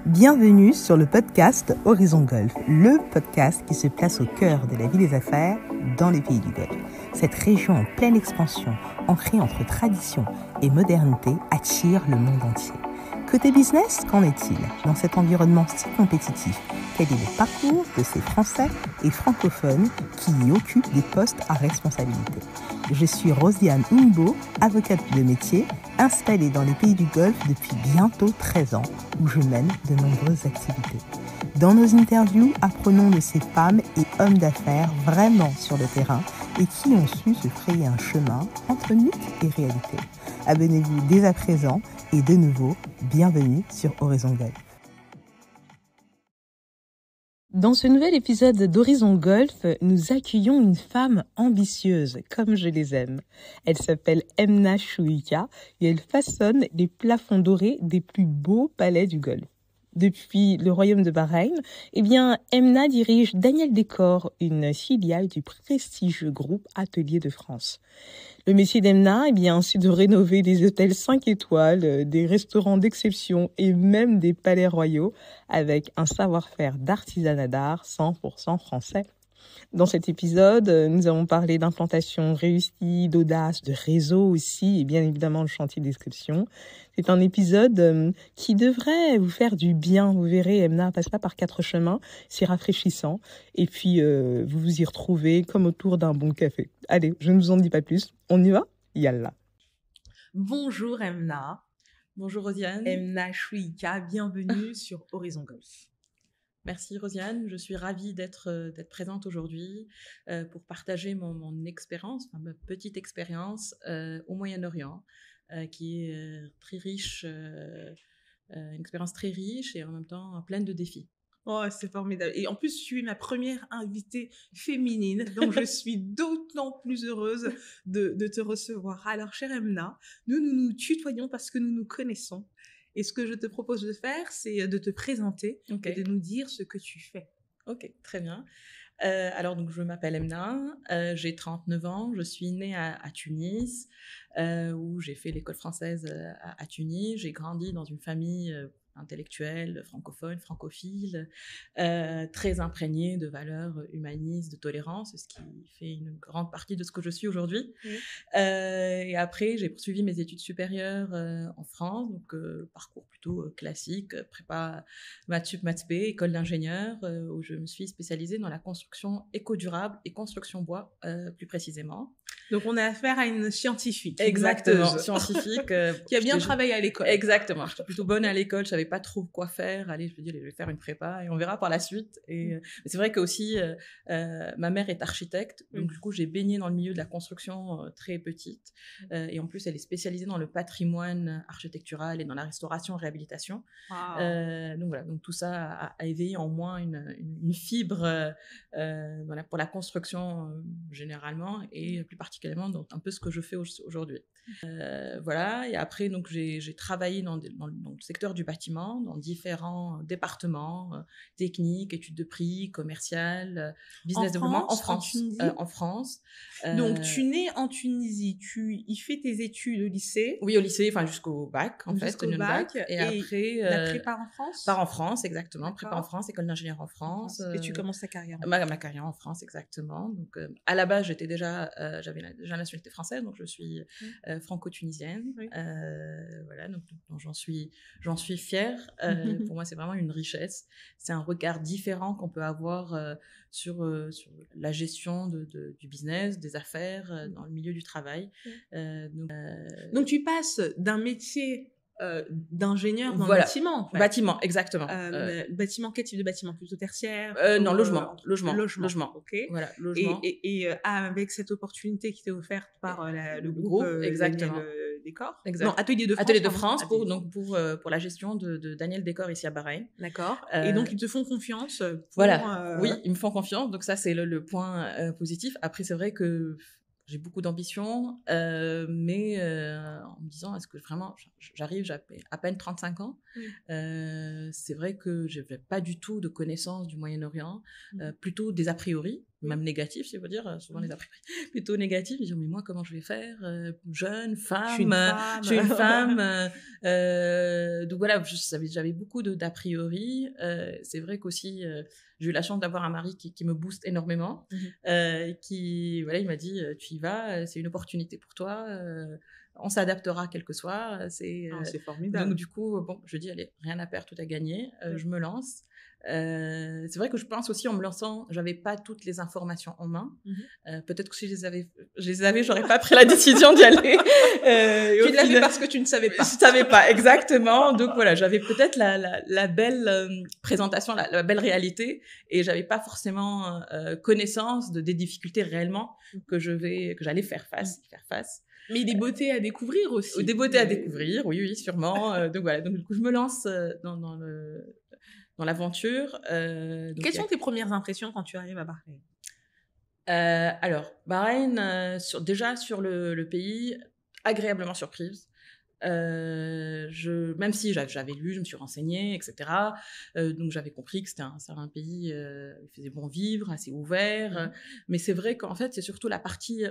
Bienvenue sur le podcast Horizon Golf, le podcast qui se place au cœur de la vie des affaires dans les pays du Golfe. Cette région en pleine expansion, ancrée entre tradition et modernité, attire le monde entier. Côté business, qu'en est-il dans cet environnement si compétitif? Quel est le parcours de ces Français et francophones qui y occupent des postes à responsabilité? Je suis Rosiane Umbo, avocate de métier, installée dans les pays du Golfe depuis bientôt 13 ans, où je mène de nombreuses activités. Dans nos interviews, apprenons de ces femmes et hommes d'affaires vraiment sur le terrain et qui ont su se frayer un chemin entre mythe et réalité. Abonnez-vous dès à présent et de nouveau, bienvenue sur Horizon Golf. Dans ce nouvel épisode d'Horizon Golf, nous accueillons une femme ambitieuse, comme je les aime. Elle s'appelle Emna Chouika et elle façonne les plafonds dorés des plus beaux palais du Golfe. Depuis le royaume de Bahreïn, Emna dirige Daniel Décor, une filiale du prestigieux groupe Atelier de France. Le métier d'Emna, c'est de rénover des hôtels 5 étoiles, des restaurants d'exception et même des palais royaux avec un savoir-faire d'artisanat d'art 100% français. Dans cet épisode, nous avons parlé d'implantation réussie, d'audace, de réseau aussi, et bien évidemment le chantier d'inscription. C'est un épisode qui devrait vous faire du bien. Vous verrez, Emna passe pas par 4 chemins, c'est rafraîchissant. Et puis, vous vous y retrouvez comme autour d'un bon café. Allez, je ne vous en dis pas plus. On y va? Yallah. Bonjour Emna. Bonjour Rosiane. Emna Chouika, bienvenue sur Horizon Golf. Merci Rosiane, je suis ravie d'être présente aujourd'hui pour partager mon expérience, ma petite expérience au Moyen-Orient, qui est très riche, une expérience très riche et en même temps pleine de défis. Oh, c'est formidable. Et en plus, tu es ma première invitée féminine, donc je suis d'autant plus heureuse de te recevoir. Alors, chère Emna, nous tutoyons parce que nous nous connaissons. Et ce que je te propose de faire, c'est de te présenter et de nous dire ce que tu fais. Ok, très bien. Alors, donc, je m'appelle Emna, j'ai 39 ans, je suis née à Tunis, où j'ai fait l'école française à Tunis. J'ai grandi dans une famille intellectuelle, francophone, francophile, très imprégnée de valeurs humanistes, de tolérance, ce qui fait une grande partie de ce que je suis aujourd'hui. Oui. Et après, j'ai poursuivi mes études supérieures en France, donc parcours plutôt classique, prépa maths sup, maths spé, école d'ingénieur, où je me suis spécialisée dans la construction éco-durable et construction bois, plus précisément. Donc, on a affaire à une scientifique. Exactement, scientifique. Qui a bien travaillé à l'école. Exactement, j'étais plutôt bonne à l'école, je savais pas trop quoi faire. Allez, je vais faire une prépa et on verra par la suite. Mais c'est vrai que aussi, ma mère est architecte, donc du coup, j'ai baigné dans le milieu de la construction très petite. Et en plus, elle est spécialisée dans le patrimoine architectural et dans la restauration et réhabilitation. Wow. Donc voilà, donc tout ça a éveillé en moi une fibre pour la construction généralement et plus particulièrement dans un peu ce que je fais aujourd'hui. Voilà, et après donc j'ai travaillé dans le secteur du bâtiment, dans différents départements, techniques, études de prix, commercial, business développement en France. Donc tu nais en Tunisie, tu y fais tes études au lycée? Oui, au lycée, enfin jusqu'au bac en fait. Jusqu'au bac. Et après la prépa en France? Part en France, exactement. Prépa en France, école d'ingénieur en France. Et tu commences ta carrière? Ma carrière en France, exactement. Donc à la base, j'avais déjà la nationalité française, donc je suis franco-tunisienne. Oui. Voilà, donc j'en suis fière. Pour moi, c'est vraiment une richesse. C'est un regard différent qu'on peut avoir sur la gestion du business, des affaires, dans le milieu du travail. Donc tu passes d'un métier d'ingénieur dans le bâtiment, en fait. Bâtiment, exactement. Bâtiment, quel type de bâtiment? Plutôt tertiaire? Non, logement. Ok. Voilà, logement. Et avec cette opportunité qui t'est offerte par le groupe exactement. Daniel Décor. Non, Atelier de France. Atelier de France pour la gestion de Daniel Décor ici à Bahreïn. D'accord. Et donc, ils te font confiance Oui, ils me font confiance. Donc ça, c'est le point positif. Après, c'est vrai que j'ai beaucoup d'ambition, mais en me disant, est-ce que vraiment, j'ai à peine 35 ans, c'est vrai que je n'avais pas du tout de connaissances du Moyen-Orient, plutôt des a priori. même négatifs, si je veux dire, souvent les a priori plutôt négatifs. Ils disent, mais moi, comment je vais faire, jeune, femme, je suis une femme. Donc voilà, j'avais beaucoup d'a priori. C'est vrai qu'aussi, j'ai eu la chance d'avoir un mari qui me booste énormément, qui, voilà, il m'a dit, tu y vas, c'est une opportunité pour toi, on s'adaptera quel que soit. C'est formidable. Donc du coup, bon, je dis, allez, rien à perdre, tout à gagner, je me lance. C'est vrai que je pense aussi en me lançant, j'avais pas toutes les informations en main. Peut-être que si je les avais, j'aurais pas pris la décision d'y aller. Tu l'avais parce que tu ne savais pas. Je savais pas exactement. Donc voilà, j'avais peut-être la belle présentation, la belle réalité, et j'avais pas forcément connaissance des difficultés réellement que j'allais faire face. Mais des beautés à découvrir aussi. Des beautés à découvrir, oui, sûrement. Donc voilà, donc du coup je me lance dans l'aventure. Quelles sont tes premières impressions quand tu arrives à Bahreïn? Alors, Bahreïn, déjà sur le pays, agréablement surprise. Même si j'avais lu, je me suis renseignée, etc. Donc j'avais compris que c'était un pays il faisait bon vivre, assez ouvert. Mais c'est vrai qu'en fait, c'est surtout la partie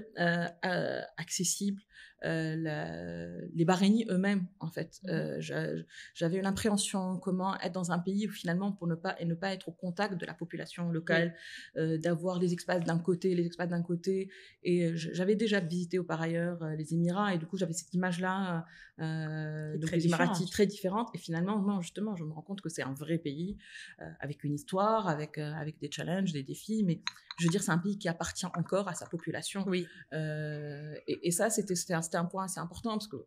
accessible. Les Bahreïnis eux-mêmes, en fait. J'avais une appréhension comment être dans un pays où finalement, pour ne pas être au contact de la population locale, d'avoir les expats d'un côté. Et j'avais déjà visité par ailleurs les Émirats, et du coup, j'avais cette image-là, donc les Émiratis très différentes. Et finalement, non, justement, je me rends compte que c'est un vrai pays, avec une histoire, avec des challenges, des défis, mais je veux dire, c'est un pays qui appartient encore à sa population. Oui. Et ça, c'était un point assez important, parce que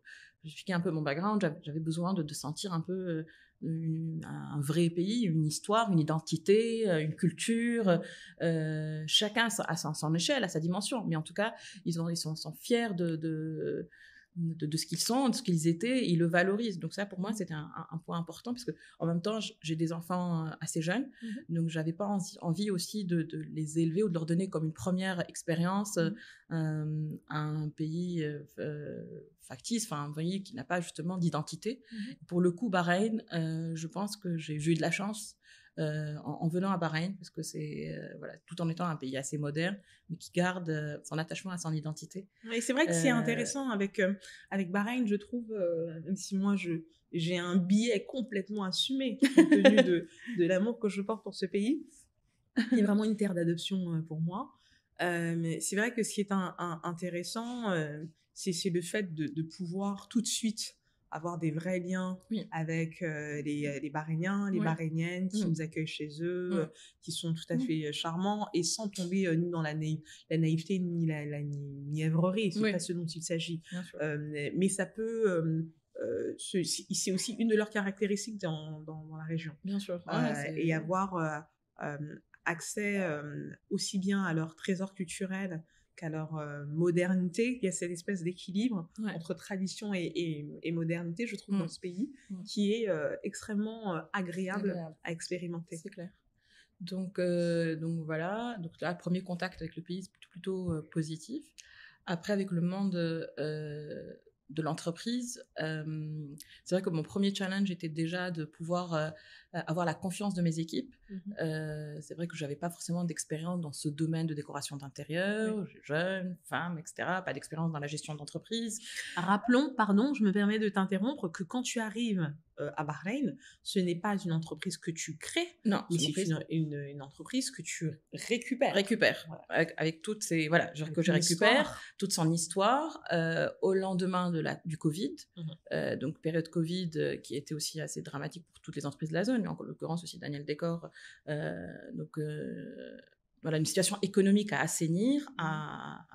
j'expliquais un peu mon background, j'avais besoin de sentir un peu un vrai pays, une histoire, une identité, une culture. Chacun à son échelle, à sa dimension, mais en tout cas, ils sont fiers de ce qu'ils sont, de ce qu'ils étaient, et ils le valorisent. Donc ça, pour moi, c'était un point important, parce que en même temps, j'ai des enfants assez jeunes, donc j'avais pas envie aussi de les élever ou de leur donner comme une première expérience un pays factice, enfin un pays qui n'a pas justement d'identité. Pour le coup, Bahreïn, je pense que j'ai eu de la chance en venant à Bahreïn, parce que c'est voilà, tout en étant un pays assez moderne, mais qui garde son attachement à son identité. Et c'est vrai que c'est intéressant avec Bahreïn, je trouve, même si moi j'ai un biais complètement assumé compte tenu de l'amour que je porte pour ce pays. Il y a vraiment une terre d'adoption pour moi. Mais c'est vrai que ce qui est intéressant, c'est le fait de pouvoir tout de suite avoir des vrais liens avec les Bahreïniens, les Bahreïniennes qui nous accueillent chez eux, qui sont tout à fait charmants, et sans tomber ni dans la naïveté ni la mièvrerie. C'est pas ce dont il s'agit. Mais ça peut... c'est aussi une de leurs caractéristiques dans la région. Bien sûr. Et avoir accès aussi bien à leur trésor culturel qu'à leur modernité. Il y a cette espèce d'équilibre entre tradition et modernité, je trouve, dans ce pays, qui est extrêmement agréable à expérimenter. C'est clair. Donc voilà, donc là, premier contact avec le pays, c'est plutôt positif. Après, avec le monde de l'entreprise, c'est vrai que mon premier challenge était déjà de pouvoir avoir la confiance de mes équipes. C'est vrai que je n'avais pas forcément d'expérience dans ce domaine de décoration d'intérieur, jeune, femme, etc. Pas d'expérience dans la gestion d'entreprise. Rappelons, pardon, je me permets de t'interrompre, que quand tu arrives à Bahreïn, ce n'est pas une entreprise que tu crées, non, mais c'est une entreprise que tu récupères. Voilà. Avec toutes ces... Voilà, que je récupère, toute son histoire, au lendemain du Covid. Donc, période Covid qui était aussi assez dramatique pour toutes les entreprises de la zone, mais en l'occurrence aussi Daniel Décor. Voilà, une situation économique à assainir, à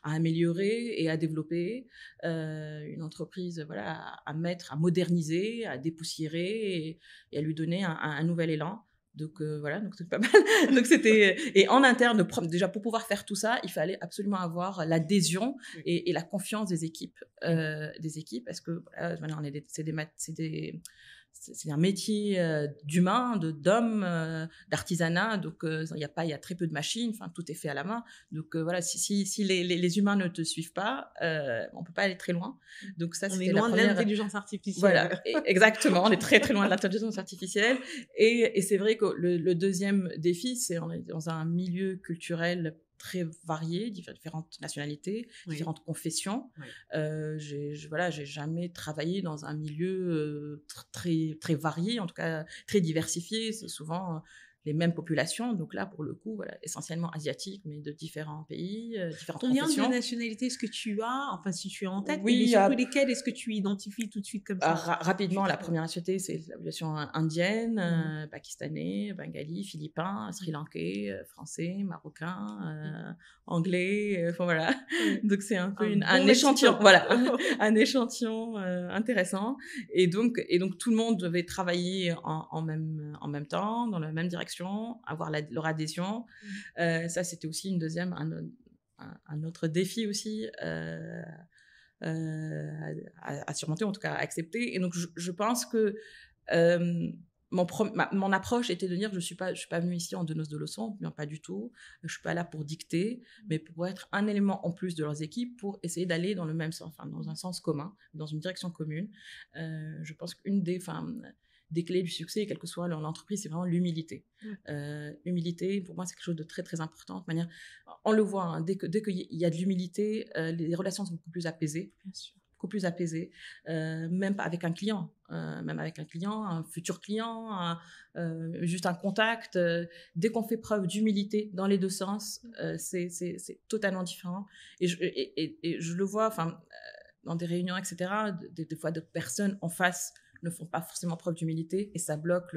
améliorer et à développer, une entreprise à mettre, à moderniser, à dépoussiérer et à lui donner un nouvel élan. Donc voilà, donc c'est pas mal. Donc c'était, et en interne, déjà pour pouvoir faire tout ça, il fallait absolument avoir l'adhésion et la confiance des équipes, parce que voilà, c'est un métier d'humain, d'homme, d'artisanat. Donc, il y a très peu de machines. Enfin, tout est fait à la main. Donc, voilà, si les humains ne te suivent pas, on peut pas aller très loin. Donc, ça, On est c'était la loin de première. l'intelligence artificielle. Voilà, exactement. On est très, très loin de l'intelligence artificielle. Et c'est vrai que le deuxième défi, c'est on est dans un milieu culturel très varié, différentes nationalités, différentes confessions. Oui. J'ai jamais travaillé dans un milieu très, très varié, en tout cas très diversifié. C'est souvent les mêmes populations. Donc là, pour le coup, voilà, essentiellement asiatiques, mais de différents pays, différentes confessions. Combien de nationalités est-ce que tu as, enfin si tu es en tête, oui, et surtout lesquelles est-ce que tu identifies tout de suite comme ça? Rapidement, la première nationalité, c'est la population indienne, pakistanais, bengali, philippin, sri-lankais, français, marocain, anglais, enfin voilà. Donc c'est un peu un échantillon, voilà, un échantillon intéressant. Et donc tout le monde devait travailler en même temps, dans la même direction, avoir leur adhésion. Ça, c'était aussi un autre défi aussi. À surmonter, en tout cas à accepter. Et donc, je pense que mon approche était de dire je suis pas venue ici en donneuse de leçons, bien pas du tout. Je suis pas là pour dicter, mais pour être un élément en plus de leurs équipes pour essayer d'aller dans le même sens, enfin, dans un sens commun, dans une direction commune. Je pense qu'une des clés du succès, quelle que soit l'entreprise, c'est vraiment l'humilité. L'humilité, pour moi, c'est quelque chose de très, très important. De manière, on le voit, hein, dès qu'il y a de l'humilité, les relations sont beaucoup plus apaisées. Bien sûr. Beaucoup plus apaisées, même avec un client, un futur client, juste un contact. Dès qu'on fait preuve d'humilité dans les deux sens, c'est totalement différent. Et je le vois, dans des réunions, etc., des fois, d'autres personnes en face ne font pas forcément preuve d'humilité et ça bloque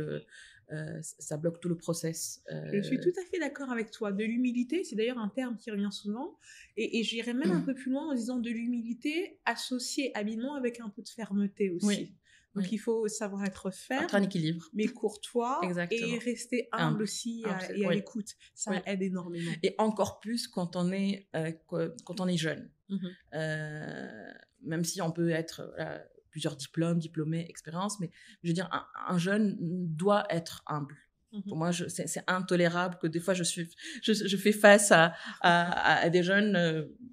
tout le process. Je suis tout à fait d'accord avec toi. De l'humilité, c'est d'ailleurs un terme qui revient souvent. Et j'irais même un peu plus loin en disant de l'humilité associée habilement avec un peu de fermeté aussi. Oui. Donc, il faut savoir être ferme, un équilibre, mais courtois. Exactement. Et rester humble aussi et à l'écoute. Ça aide énormément. Et encore plus quand on est jeune. Même si on peut être plusieurs diplômés, expériences, mais je veux dire, un jeune doit être humble. Pour moi, c'est intolérable que des fois je fais face à des jeunes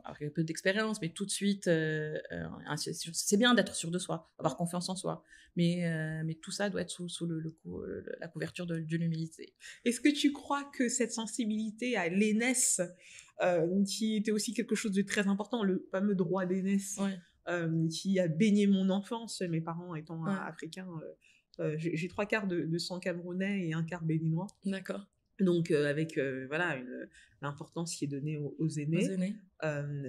avec un peu d'expérience, mais tout de suite, c'est bien d'être sûr de soi, avoir confiance en soi, mais tout ça doit être sous la couverture de l'humilité. Est-ce que tu crois que cette sensibilité à l'aînesse, qui était aussi quelque chose de très important, le fameux droit d'aînesse, qui a baigné mon enfance, mes parents étant africains, j'ai 3/4 de sang camerounais et 1/4 béninois. D'accord. Donc, avec l'importance qui est donnée aux aînés.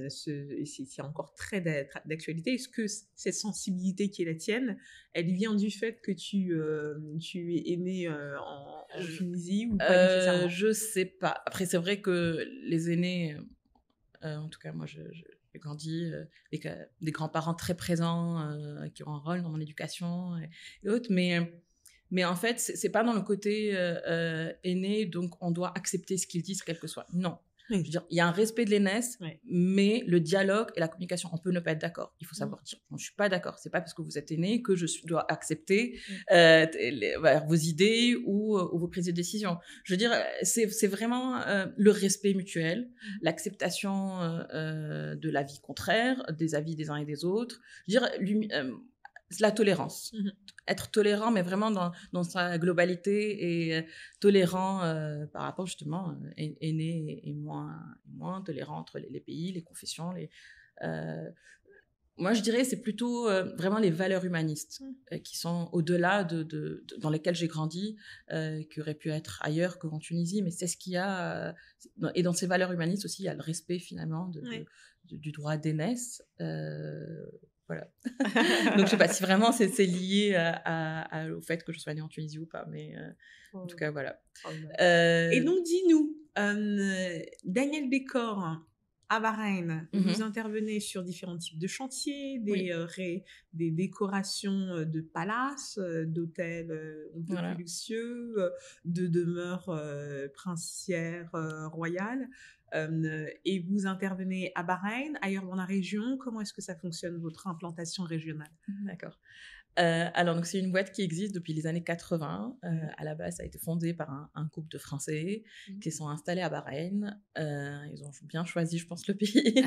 C'est encore très d'actualité. Est-ce que cette sensibilité qui est la tienne, elle vient du fait que tu es né en Tunisie ou pas nécessairement? Je sais pas. Après, c'est vrai que les aînés, en tout cas, moi, j'ai grandi des grands-parents très présents qui ont un rôle dans mon éducation et autres, mais en fait, c'est pas dans le côté aîné, donc on doit accepter ce qu'ils disent, quel que soit. Non. Je veux dire, il y a un respect de l'aînesse, mais le dialogue et la communication, on peut ne pas être d'accord. Il faut savoir dire, non, je suis pas d'accord. C'est pas parce que vous êtes aîné que je dois accepter vos idées ou vos prises de décision. Je veux dire, c'est vraiment le respect mutuel, l'acceptation de l'avis contraire, des avis des uns et des autres. Je veux dire, la tolérance. Être tolérant, mais vraiment dans sa globalité et tolérant par rapport justement aîné et moins tolérant entre les pays, les confessions. Moi, je dirais c'est plutôt vraiment les valeurs humanistes qui sont au-delà dans lesquelles j'ai grandi, qui auraient pu être ailleurs qu'en Tunisie, mais c'est ce qu'il y a. Et dans ces valeurs humanistes aussi, il y a le respect finalement du droit d'aînesse. Voilà. Donc, je sais pas si vraiment c'est lié au fait que je sois née en Tunisie ou pas, mais en tout cas, voilà. Et donc, dis-nous, Daniel Décor, à Bahreïn, vous intervenez sur différents types de chantiers, des décorations de palaces, d'hôtels un peu plus luxueux, de demeures princières royales. Et vous intervenez à Bahreïn, ailleurs dans la région. Comment est-ce que ça fonctionne, votre implantation régionale? D'accord. Alors, donc, c'est une boîte qui existe depuis les années 80. À la base, ça a été fondé par un couple de Français qui sont installés à Bahreïn. Ils ont bien choisi, je pense, le pays.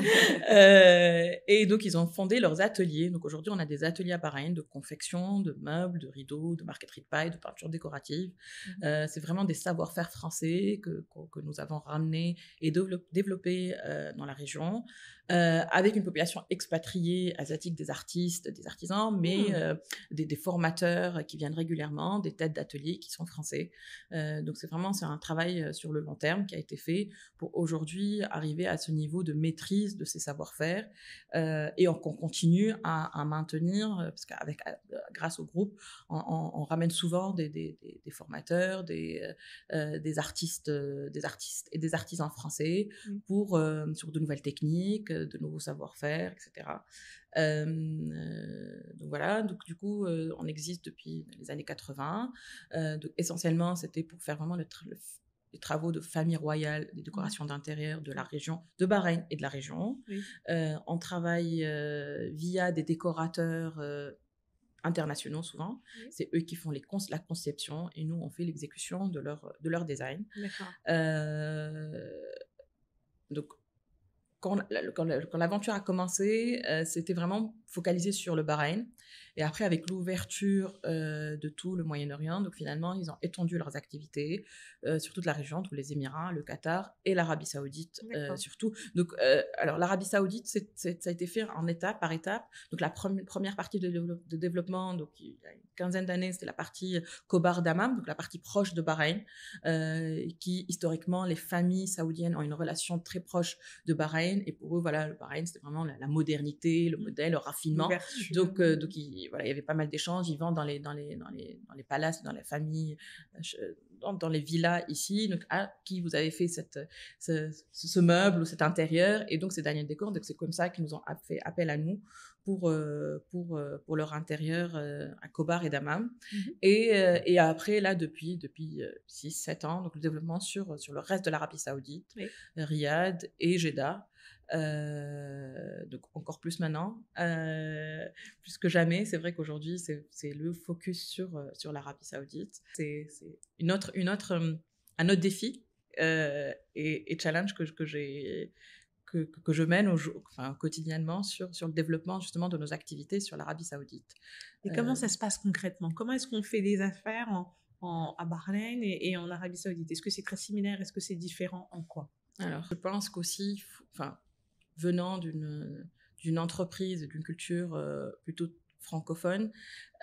Et donc, ils ont fondé leurs ateliers. Donc, aujourd'hui, on a des ateliers à Bahreïn de confection, de meubles, de rideaux, de marqueterie de paille, de peinture décorative. C'est vraiment des savoir-faire français que nous avons ramenés et développés dans la région. Avec une population expatriée asiatique, des artistes, des artisans, mais des formateurs qui viennent régulièrement, des têtes d'ateliers qui sont français. Donc c'est un travail sur le long terme qui a été fait pour aujourd'hui arriver à ce niveau de maîtrise de ces savoir-faire et qu'on continue à maintenir, parce grâce au groupe, on ramène souvent des formateurs, des artistes et des artisans français sur de nouvelles techniques, de nouveaux savoir-faire, etc. Donc voilà, donc du coup, on existe depuis les années 80. Donc essentiellement, c'était pour faire vraiment les travaux de famille royale, des décorations d'intérieur de la région, de Bahreïn et de la région. On travaille via des décorateurs internationaux souvent. C'est eux qui font la conception et nous, on fait l'exécution de leur design. Donc, quand l'aventure a commencé, c'était vraiment focalisé sur le Bahreïn. Et après, avec l'ouverture de tout le Moyen-Orient, donc finalement, ils ont étendu leurs activités sur toute la région, entre les Émirats, le Qatar et l'Arabie Saoudite surtout. Donc, alors, l'Arabie Saoudite, ça a été fait en étape par étape. Donc, la première partie de développement, donc il y a une quinzaine d'années, c'était la partie Khobar Dammam, donc la partie proche de Bahreïn, qui, historiquement, les familles saoudiennes ont une relation très proche de Bahreïn. Et pour eux, voilà, le Bahreïn, c'était vraiment la modernité, le modèle, le raffinement. Donc il y avait pas mal d'échanges. Ils vendent dans les palaces, dans les familles, dans les villas ici. Donc, qui vous avez fait ce meuble ou cet intérieur? Et donc, c'est Daniel Décor. Donc, c'est comme ça qu'ils nous ont fait appel à nous pour leur intérieur à Khobar et Dammam. Et après, là, depuis 6-7 ans, donc le développement sur le reste de l'Arabie Saoudite, Riyad et Jeddah. Donc encore plus maintenant, plus que jamais. C'est vrai qu'aujourd'hui, c'est le focus sur l'Arabie Saoudite. C'est un autre défi et challenge que je mène quotidiennement sur le développement justement de nos activités sur l'Arabie Saoudite. Et comment ça se passe concrètement? Comment est-ce qu'on fait des affaires à Bahreïn et en Arabie Saoudite? Est-ce que c'est très similaire? Est-ce que c'est différent? En quoi? Alors, je pense qu'aussi, venant d'une entreprise, d'une culture plutôt francophone,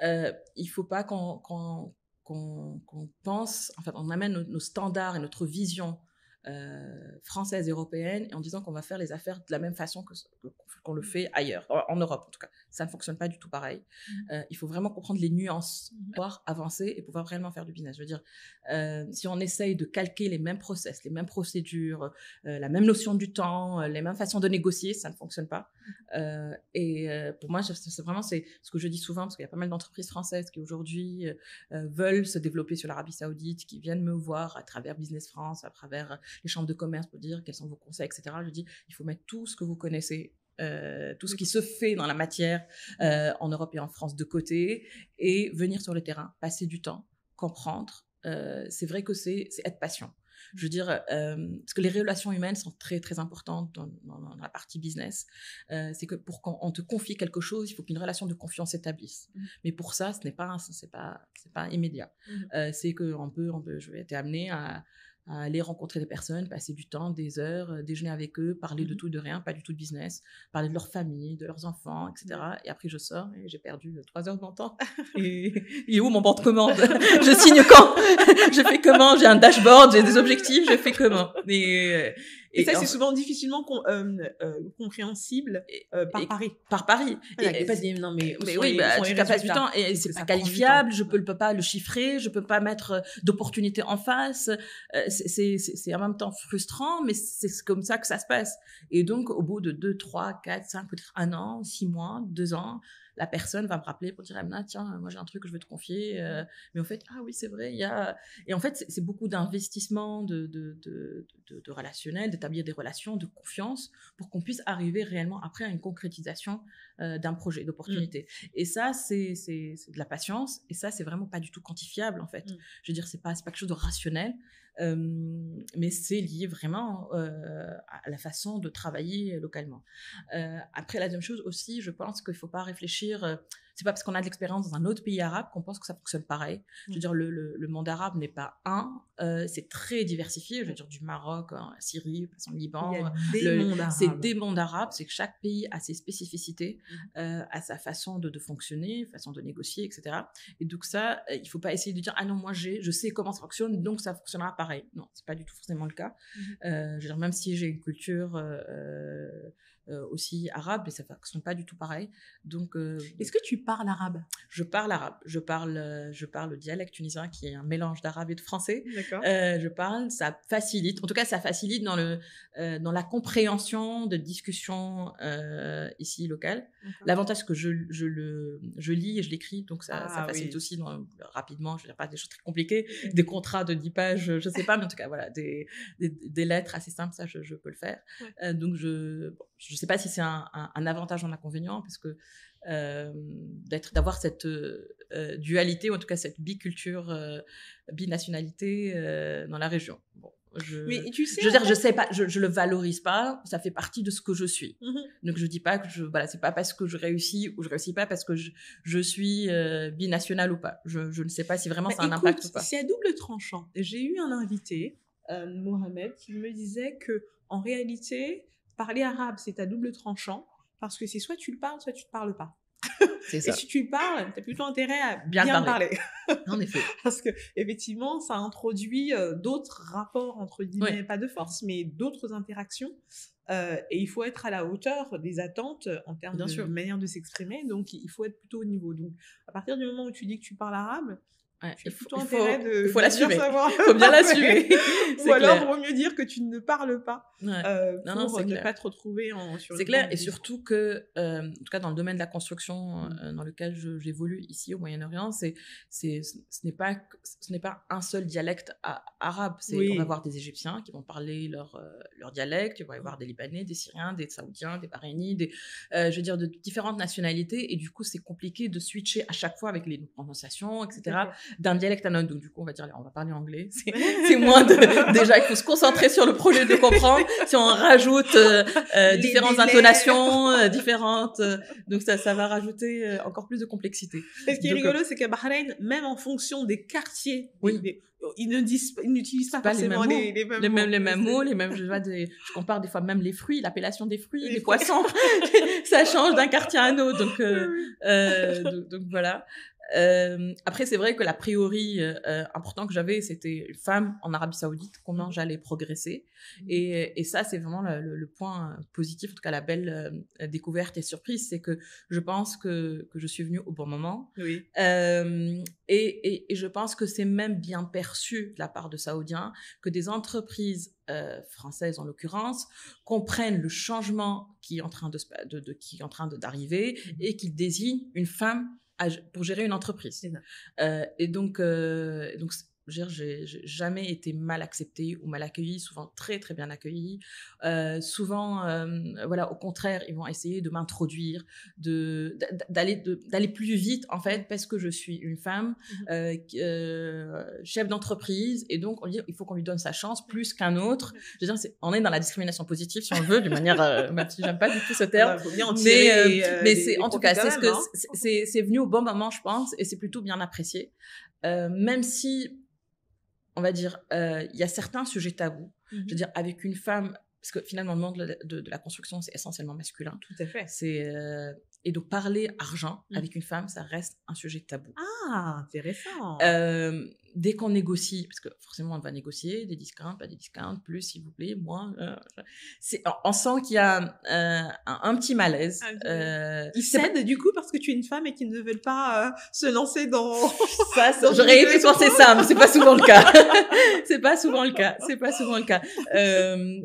il ne faut pas qu'on pense, on amène nos standards et notre vision française et européenne en disant qu'on va faire les affaires de la même façon qu'on le fait ailleurs, en Europe en tout cas. Ça ne fonctionne pas du tout pareil. Il faut vraiment comprendre les nuances, pouvoir avancer et pouvoir réellement faire du business. Je veux dire, si on essaye de calquer les mêmes process, les mêmes procédures, la même notion du temps, les mêmes façons de négocier, ça ne fonctionne pas. Pour moi, c'est ce que je dis souvent, parce qu'il y a pas mal d'entreprises françaises qui aujourd'hui veulent se développer sur l'Arabie Saoudite, qui viennent me voir à travers Business France, à travers les chambres de commerce pour dire quels sont vos conseils, etc. Je dis, il faut mettre tout ce que vous connaissez, tout ce qui se fait dans la matière en Europe et en France de côté et venir sur le terrain, passer du temps, comprendre. C'est vrai que c'est être patient. Je veux dire, parce que les relations humaines sont très, très importantes dans la partie business. C'est que pour qu'on te confie quelque chose, il faut qu'une relation de confiance s'établisse. Mais pour ça, c'est pas immédiat. C'est que je vais être amenée à aller rencontrer des personnes, passer du temps, des heures, déjeuner avec eux, parler de tout, de rien, pas du tout de business, parler de leur famille, de leurs enfants, etc. Et après, je sors et j'ai perdu 3 heures de mon temps. Et il est où mon banc de commande? Je signe quand? Je fais comment? J'ai un dashboard, j'ai des objectifs, je fais comment? Et ça, c'est souvent difficilement compréhensible par Paris. Par Paris. Et pas dire, non, mais oui, tu passes du temps et c'est pas qualifiable, je peux pas le chiffrer, je peux pas mettre d'opportunités en face. C'est en même temps frustrant, mais c'est comme ça que ça se passe. Et donc, au bout de 2, 3, 4, 5, peut-être 1 an, 6 mois, 2 ans, la personne va me rappeler pour dire Amna, tiens, moi j'ai un truc que je veux te confier, mais en fait ah oui c'est vrai, il y a, et en fait c'est beaucoup d'investissement de relationnel, d'établir des relations de confiance pour qu'on puisse arriver réellement après à une concrétisation d'un projet, d'opportunité. Et ça c'est de la patience, et ça c'est vraiment pas du tout quantifiable en fait. Je veux dire, c'est pas quelque chose de rationnel, mais c'est lié vraiment à la façon de travailler localement. Après, la deuxième chose aussi, je pense qu'il faut pas réfléchir, c'est pas parce qu'on a de l'expérience dans un autre pays arabe qu'on pense que ça fonctionne pareil. Je veux dire, le monde arabe n'est pas c'est très diversifié. Je veux dire, du Maroc, Syrie, passant le Liban. Il y a des mondes arabes. C'est des mondes arabes, c'est que chaque pays a ses spécificités, a sa façon de fonctionner, façon de négocier, etc. Et donc ça, il faut pas essayer de dire, ah non, moi je sais comment ça fonctionne, donc ça fonctionnera pareil. Non, c'est pas du tout forcément le cas. Je veux dire, même si j'ai une culture aussi arabe, et ça ne fonctionne pas du tout pareil. Donc, est-ce que tu parles arabe? Je parle arabe. Je parle le dialecte tunisien qui est un mélange d'arabe et de français. D'accord. Je parle, ça facilite. En tout cas, ça facilite dans la compréhension de discussions ici locales. D'accord. L'avantage, c'est que je lis et je l'écris, donc ça facilite aussi rapidement. Je veux dire, pas des choses très compliquées, des contrats de 10 pages, je sais pas, mais en tout cas, voilà, des lettres assez simples, ça, je peux le faire. Ouais. Donc, je sais pas si c'est un avantage ou un inconvénient, parce que d'avoir cette dualité, ou en tout cas cette biculture, binationalité dans la région. Bon, mais tu sais, je veux dire, je sais pas, je le valorise pas, ça fait partie de ce que je suis. Donc je dis pas que c'est pas parce que je réussis ou je réussis pas parce que je suis binationale ou pas. Je ne sais pas si vraiment ça a un impact ou pas. C'est à double tranchant. J'ai eu un invité, Mohamed, qui me disait que en réalité, parler arabe, c'est à double tranchant, parce que c'est soit tu le parles, soit tu ne parles pas. C'est ça. Et si tu le parles, tu as plutôt intérêt à bien parler. En effet. Parce que, effectivement, ça introduit d'autres rapports, entre guillemets, pas de force, mais d'autres interactions. Et il faut être à la hauteur des attentes en termes de manière de s'exprimer. Donc, il faut être plutôt au niveau. Donc, à partir du moment où tu dis que tu parles arabe, il faut l'assumer. Il faut bien l'assumer. Ou alors, il vaut mieux dire que tu ne parles pas pour ne pas te retrouver sur C'est clair, et surtout que, en tout cas dans le domaine de la construction dans lequel j'évolue ici au Moyen-Orient, ce n'est pas un seul dialecte arabe. On va avoir des Égyptiens qui vont parler leur dialecte, il va y avoir des Libanais, des Syriens, des Saoudiens, des Bahreïnis, je veux dire de différentes nationalités, et du coup c'est compliqué de switcher à chaque fois avec les prononciations, etc. D'un dialecte à un autre. Donc du coup on va parler anglais. C'est moins déjà il faut se concentrer sur le projet de comprendre. Si on rajoute différentes intonations différentes, donc ça va rajouter encore plus de complexité. Et ce qui est rigolo, c'est qu'à Bahreïn, même en fonction des quartiers, ils n'utilisent pas forcément les mêmes mots. Je compare des fois même les fruits, l'appellation des fruits, des poissons, ça change d'un quartier à un autre. Donc voilà. Après, c'est vrai que l'a priori important que j'avais, c'était une femme en Arabie Saoudite, comment j'allais progresser. Et ça, c'est vraiment le point positif, en tout cas la belle découverte et surprise, c'est que je pense que je suis venue au bon moment. Oui. Et je pense que c'est même bien perçu de la part de Saoudiens que des entreprises françaises en l'occurrence comprennent le changement qui est en train d'arriver et qu'ils désignent une femme pour gérer une entreprise. Et donc j'ai jamais été mal acceptée ou mal accueillie, souvent très très bien accueillie. Souvent, au contraire, ils vont essayer de m'introduire, d'aller plus vite en fait, parce que je suis une femme chef d'entreprise, et donc on dit il faut qu'on lui donne sa chance plus qu'un autre. Je veux dire, on est dans la discrimination positive si on veut, d'une manière, même si j'aime pas du tout ce terme, mais c'est en tout cas c'est venu au bon moment, je pense, et c'est plutôt bien apprécié, même si on va dire, il y a certains sujets tabous. Je veux dire, avec une femme, parce que finalement, le monde de la construction, c'est essentiellement masculin. Tout à fait. Et donc, parler argent avec une femme, ça reste un sujet tabou. Ah, intéressant. Dès qu'on négocie, parce que forcément, on va négocier des discounts, pas des discounts, plus, s'il vous plaît, moins. On sent qu'il y a un petit malaise. Ils cèdent, du coup, parce que tu es une femme et qu'ils ne veulent pas se lancer dans... J'aurais aimé penser ça, mais c'est pas souvent le cas. C'est C'est pas souvent le cas. C'est pas souvent le cas.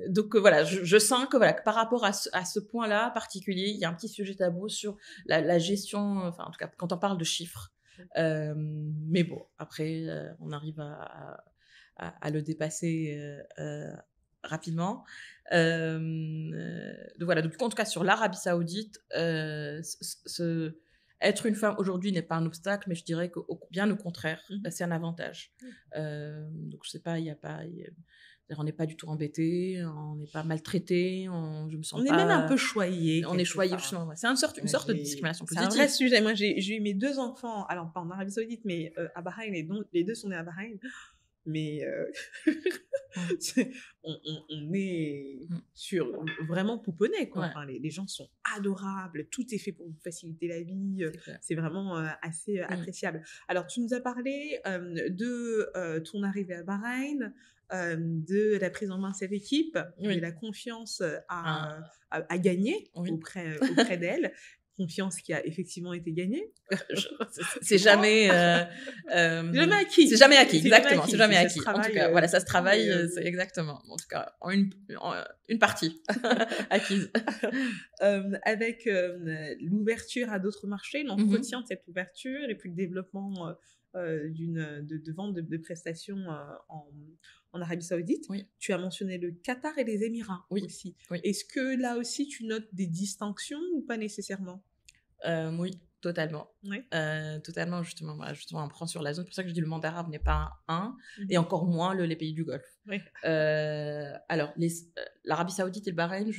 Donc voilà, je sens que voilà, que par rapport à ce point-là particulier, il y a un petit sujet tabou sur la gestion. Enfin, en tout cas, quand on parle de chiffres. Mais bon, après, on arrive à le dépasser rapidement. Donc voilà. Donc en tout cas, sur l'Arabie Saoudite, être une femme aujourd'hui n'est pas un obstacle, mais je dirais que bien au contraire, c'est un avantage. Donc je sais pas, il y a pas, on n'est pas du tout embêté, on n'est pas maltraité, je me sens on pas. On est même un peu choyé. On est choyé justement. C'est une sorte de discrimination positive. C'est un vrai sujet. Moi, j'ai eu mes 2 enfants, alors pas en Arabie Saoudite, mais à Bahreïn, et donc les 2 sont nés à Bahreïn. Mais on est sur vraiment pouponné, quoi. Enfin, les gens sont adorables, tout est fait pour vous faciliter la vie, c'est vraiment assez appréciable. Alors tu nous as parlé de ton arrivée à Bahreïn, de la prise en main de cette équipe, de la confiance à gagner auprès d'elle. Confiance qui a effectivement été gagnée. C'est jamais jamais acquis. C'est jamais acquis, exactement. C'est jamais acquis. En tout cas, voilà, ça se travaille, c'est exactement. En tout cas, une partie acquise. Avec l'ouverture à d'autres marchés, l'entretien de cette ouverture et puis le développement de vente de prestations en Arabie Saoudite. Tu as mentionné le Qatar et les Émirats aussi. Est-ce que là aussi tu notes des distinctions ou pas nécessairement? Oui, totalement. Totalement, justement. Voilà, justement, on prend sur la zone. C'est pour ça que je dis le monde arabe n'est pas un, et encore moins les pays du Golfe. Alors, l'Arabie Saoudite et le Bahreïn,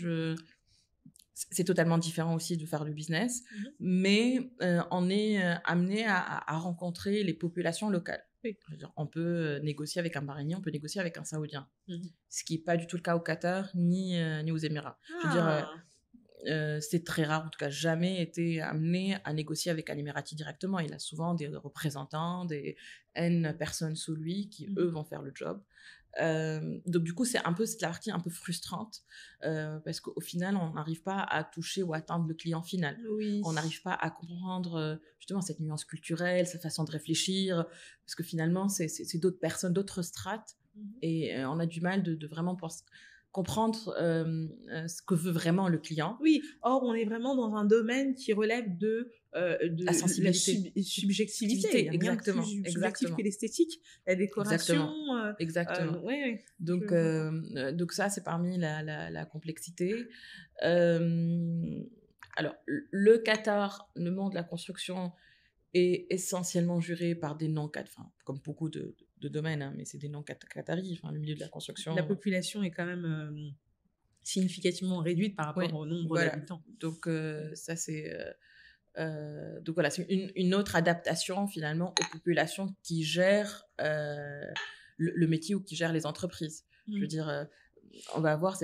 c'est totalement différent aussi de faire du business, mais on est amené à rencontrer les populations locales. C'est-à-dire, on peut négocier avec un Bahreïnien, on peut négocier avec un Saoudien. Ce qui n'est pas du tout le cas au Qatar ni aux Émirats. Je veux dire, c'est très rare, en tout cas jamais été amené à négocier avec un Émirati directement. Il a souvent des représentants, des N personnes sous lui qui, eux, vont faire le job. Donc du coup, c'est la partie un peu frustrante parce qu'au final, on n'arrive pas à toucher ou atteindre le client final. On n'arrive pas à comprendre justement cette nuance culturelle, sa façon de réfléchir, parce que finalement, c'est d'autres personnes, d'autres strates, et on a du mal de vraiment comprendre ce que veut vraiment le client. Or, on est vraiment dans un domaine qui relève de la sensibilité, la subjectivité. Exactement. Rien de plus subjectif que l'esthétique, la décoration. Exactement. Donc ça, c'est parmi la complexité. Alors, le Qatar, le monde de la construction, est essentiellement juré par des non-Qataris, enfin, comme beaucoup de domaines, hein, mais c'est des non-Qataris, enfin, le milieu de la construction. La population est quand même significativement réduite par rapport au nombre d'habitants. Donc, ça, c'est... donc voilà, c'est une autre adaptation finalement aux populations qui gèrent le métier ou qui gèrent les entreprises. Je veux dire, on va voir,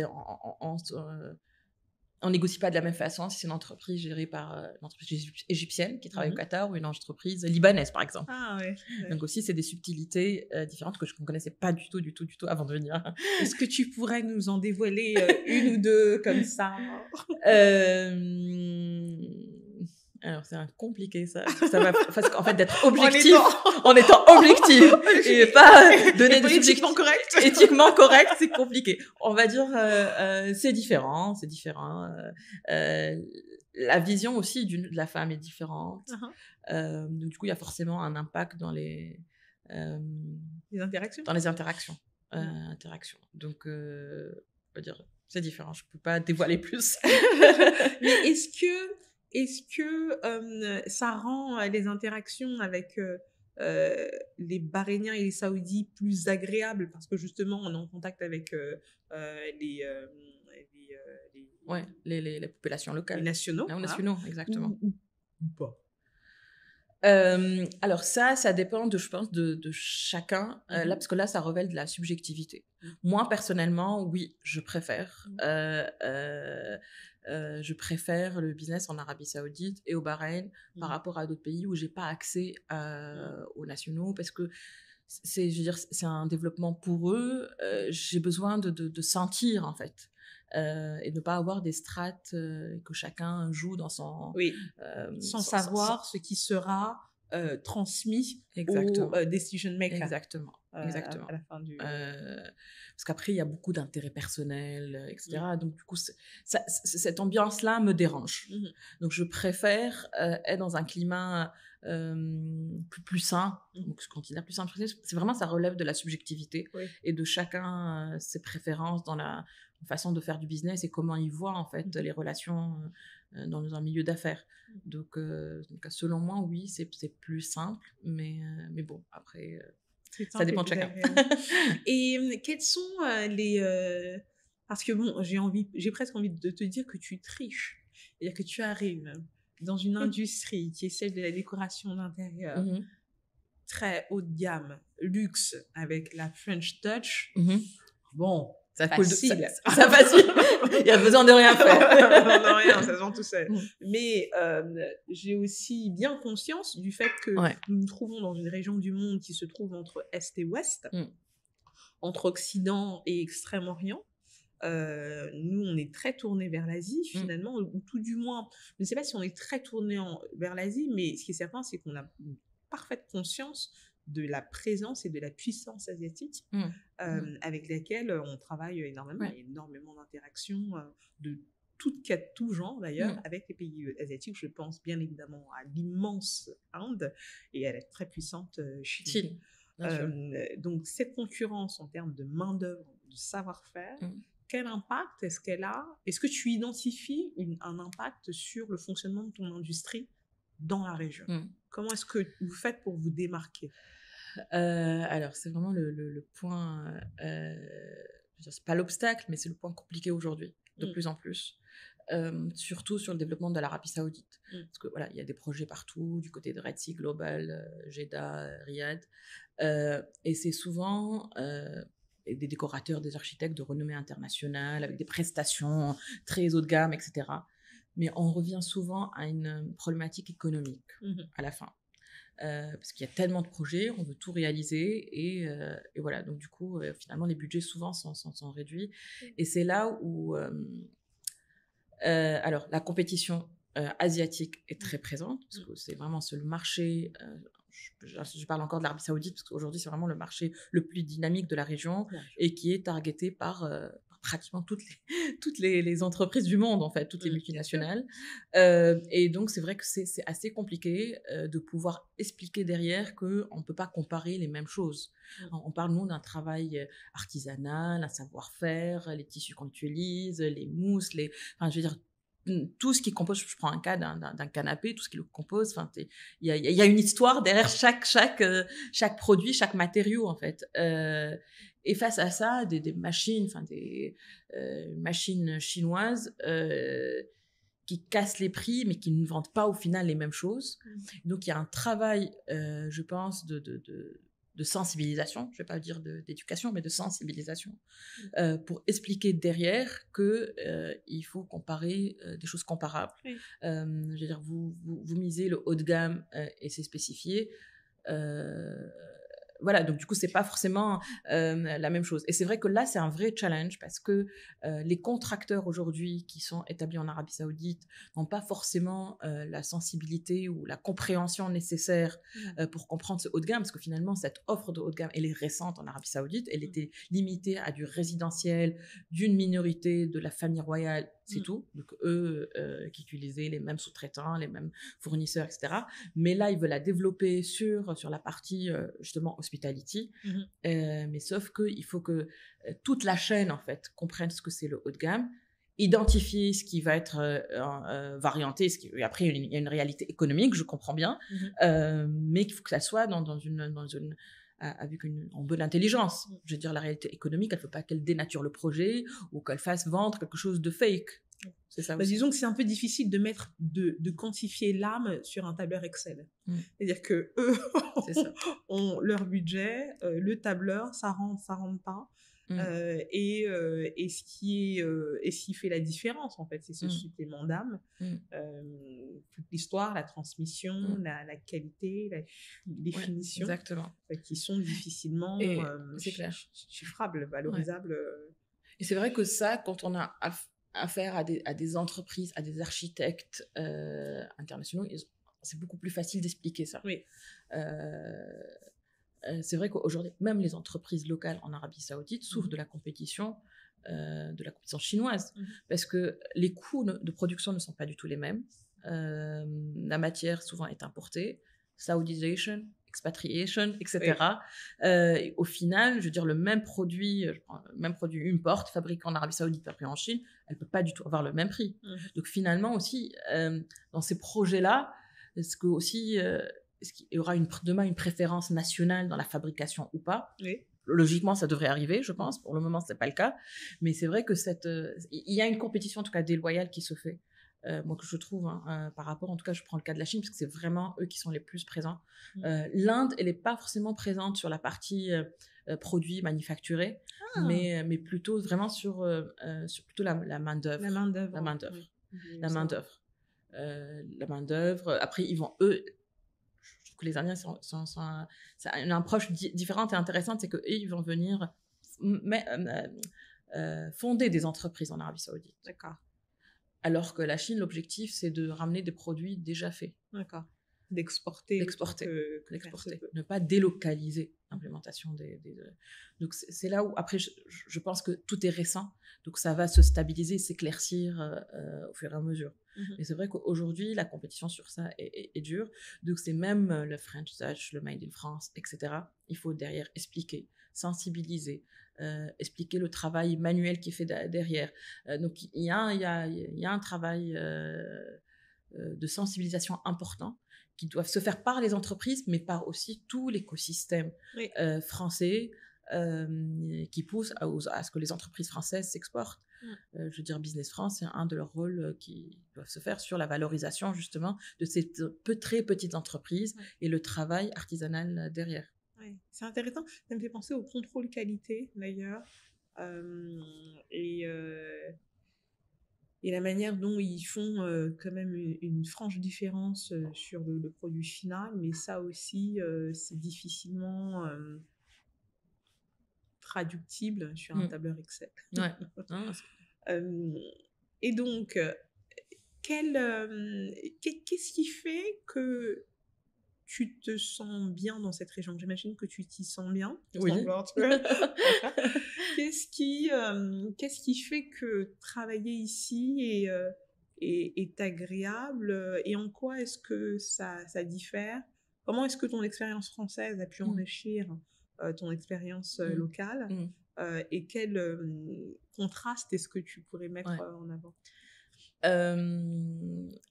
on négocie pas de la même façon si c'est une entreprise gérée par une entreprise égyptienne qui travaille au Qatar ou une entreprise libanaise, par exemple. Donc aussi, c'est des subtilités différentes que je ne connaissais pas du tout avant de venir. Est-ce que tu pourrais nous en dévoiler une ou deux comme ça? Alors, c'est compliqué, ça parce qu'en fait, d'être objectif en étant objectif et pas donner des éthiquement correct. Éthiquement correct, c'est compliqué. On va dire, c'est différent. La vision aussi de la femme est différente. Donc, du coup, il y a forcément un impact dans les interactions. Dans les interactions. Donc, on va dire, c'est différent. Je peux pas dévoiler plus. Mais est-ce que ça rend les interactions avec les Bahreïniens et les Saoudis plus agréables parce que justement on est en contact avec les populations locales. Les nationaux. Les nationaux, exactement. Ou pas. Alors ça dépend je pense de chacun là, parce que là ça révèle de la subjectivité. Moi personnellement, oui, je préfère le business en Arabie Saoudite et au Bahreïn par rapport à d'autres pays où j'ai pas accès aux nationaux, parce que c'est un développement pour eux. J'ai besoin de sentir en fait. Et de ne pas avoir des strates que chacun joue dans son... sans savoir ce qui sera transmis Exactement. aux decision makers. Exactement. Exactement. À la fin du... Parce qu'après, il y a beaucoup d'intérêts personnels, etc. Donc, du coup, cette ambiance-là me dérange. Donc, je préfère être dans un climat plus sain. Donc, je considère plus sain. C'est vraiment, ça relève de la subjectivité et de chacun ses préférences dans la façon de faire du business et comment il voit, en fait, les relations dans un milieu d'affaires. Donc, selon moi, oui, c'est plus simple. Mais bon, après... ça dépend de chacun. Et quels sont parce que bon, j'ai presque envie de te dire que tu triches. C'est-à-dire que tu arrives dans une industrie qui est celle de la décoration d'intérieur, très haut de gamme, luxe, avec la French touch. Bon, ça facile. Ça facile. Il y a besoin de rien faire. Non, rien, ça se vend tout seul. Mais j'ai aussi bien conscience du fait que nous nous trouvons dans une région du monde qui se trouve entre Est et Ouest, entre Occident et Extrême-Orient. Nous, on est très tourné vers l'Asie, finalement, ou tout du moins, je ne sais pas si on est très tourné vers l'Asie, mais ce qui est certain, c'est qu'on a une parfaite conscience de la présence et de la puissance asiatique avec laquelle on travaille énormément. Il y a énormément d'interactions de tout genre d'ailleurs avec les pays asiatiques. Je pense bien évidemment à l'immense Inde et à la très puissante Chine. Donc cette concurrence en termes de main-d'œuvre, de savoir-faire, quel impact est-ce qu'elle a? Est-ce que tu identifies un impact sur le fonctionnement de ton industrie dans la région? Comment est-ce que vous faites pour vous démarquer? Alors, c'est vraiment le point, c'est pas l'obstacle, mais c'est le point compliqué aujourd'hui, de plus en plus. Surtout sur le développement de l'Arabie Saoudite. Parce que voilà, il y a des projets partout, du côté de Red Sea Global, Jeddah, Riyad. Et c'est souvent des décorateurs, des architectes de renommée internationale, avec des prestations très haut de gamme, etc. Mais on revient souvent à une problématique économique à la fin. Parce qu'il y a tellement de projets, on veut tout réaliser et voilà. Donc du coup, finalement, les budgets souvent sont réduits. Et c'est là où... alors, la compétition asiatique est très présente, parce que c'est vraiment le marché... je parle encore de l'Arabie Saoudite, parce qu'aujourd'hui, c'est vraiment le marché le plus dynamique de la région et qui est targeté par pratiquement toutes les entreprises du monde, en fait, toutes les multinationales. Et donc, c'est vrai que c'est assez compliqué de pouvoir expliquer derrière qu'on ne peut pas comparer les mêmes choses. On parle, nous, d'un travail artisanal, un savoir-faire, les tissus qu'on utilise, les mousses, enfin, je veux dire, tout ce qui compose, je prends un cas d'un canapé, tout ce qui le compose, enfin, il y a une histoire derrière chaque produit, chaque matériau, en fait. Et face à ça, des machines, enfin des machines chinoises qui cassent les prix, mais qui ne vendent pas au final les mêmes choses. Donc il y a un travail, je pense, de sensibilisation, je ne vais pas dire d'éducation, mais de sensibilisation, pour expliquer derrière qu'il faut comparer des choses comparables. Je veux dire, vous misez le haut de gamme et c'est spécifié. Voilà, donc du coup, c'est pas forcément la même chose. Et c'est vrai que là, c'est un vrai challenge parce que les contracteurs aujourd'hui qui sont établis en Arabie Saoudite n'ont pas forcément la sensibilité ou la compréhension nécessaire pour comprendre ce haut de gamme, parce que finalement, cette offre de haut de gamme, elle est récente en Arabie Saoudite, elle était limitée à du résidentiel, d'une minorité de la famille royale, c'est tout. Donc eux qui utilisaient les mêmes sous-traitants, les mêmes fournisseurs, etc. Mais là, ils veulent la développer sur la partie justement hospitality. Mais sauf qu'il faut que toute la chaîne en fait comprenne ce que c'est le haut de gamme, identifier ce qui va être varianté, et après il y a une réalité économique, je comprends bien, mais qu'il faut que ça soit dans une avec en bonne intelligence. Je veux dire, la réalité économique, elle ne veut pas qu'elle dénature le projet ou qu'elle fasse vendre quelque chose de fake. C'est ça aussi. Disons que c'est un peu difficile de quantifier l'âme sur un tableur Excel. C'est-à-dire que eux ont leur budget, le tableur, ça rentre pas. Et ce qui fait la différence, en fait, c'est ce supplément d'âme. Toute l'histoire, la transmission, la qualité, la définition, qui sont difficilement chiffrables, valorisables. Et c'est vrai que ça, quand on a affaire à des entreprises, à des architectes internationaux, c'est beaucoup plus facile d'expliquer ça. Oui. C'est vrai qu'aujourd'hui, même les entreprises locales en Arabie Saoudite souffrent de la compétition chinoise, parce que les coûts de production ne sont pas du tout les mêmes. La matière souvent est importée, saoudisation, expatriation, etc. Et au final, je veux dire, le même produit import, fabriqué en Arabie Saoudite, fabriqué en Chine, elle peut pas du tout avoir le même prix. Donc finalement aussi, dans ces projets-là, est-ce qu'il y aura demain une préférence nationale dans la fabrication ou pas? Oui. Logiquement, ça devrait arriver, je pense. Pour le moment, c'est pas le cas. Mais c'est vrai que il y a une compétition, en tout cas déloyale, qui se fait. Moi, que je trouve, par rapport, en tout cas, je prends le cas de la Chine, parce que c'est vraiment eux qui sont les plus présents. L'Inde, elle n'est pas forcément présente sur la partie produits manufacturés, mais plutôt vraiment sur plutôt la main-d'œuvre. La main-d'œuvre. La main-d'œuvre. Après, ils vont, eux, je trouve que les Indiens ça a une approche différente et intéressante, c'est qu'eux, ils vont venir fonder des entreprises en Arabie Saoudite. D'accord. Alors que la Chine, l'objectif, c'est de ramener des produits déjà faits. D'accord. D'exporter. Ne pas délocaliser l'implémentation Donc, c'est là où, après, je pense que tout est récent. Donc, ça va se stabiliser, s'éclaircir au fur et à mesure. Mais c'est vrai qu'aujourd'hui, la compétition sur ça est dure. Donc, c'est même le French Touch, le Made in France, etc. Il faut derrière expliquer, sensibiliser, expliquer le travail manuel qui est fait derrière. Donc, il y a un travail de sensibilisation important qui doivent se faire par les entreprises, mais par aussi tout l'écosystème français qui pousse à ce que les entreprises françaises s'exportent. Je veux dire, Business France, c'est un de leurs rôles qui doivent se faire sur la valorisation justement de ces très petites entreprises et le travail artisanal derrière. Ouais, c'est intéressant. Ça me fait penser au contrôle qualité, d'ailleurs, et la manière dont ils font quand même une franche différence sur le produit final, mais ça aussi, c'est difficilement traductible sur un tableur Excel. Ouais. Et donc, qu'est-ce qui fait que tu te sens bien dans cette région? J'imagine que tu t'y sens bien. Oui. Qu'est-ce qui fait que travailler ici est agréable, et en quoi est-ce que ça diffère? Comment est-ce que ton expérience française a pu enrichir ton expérience locale? Et quel contraste est-ce que tu pourrais mettre en avant?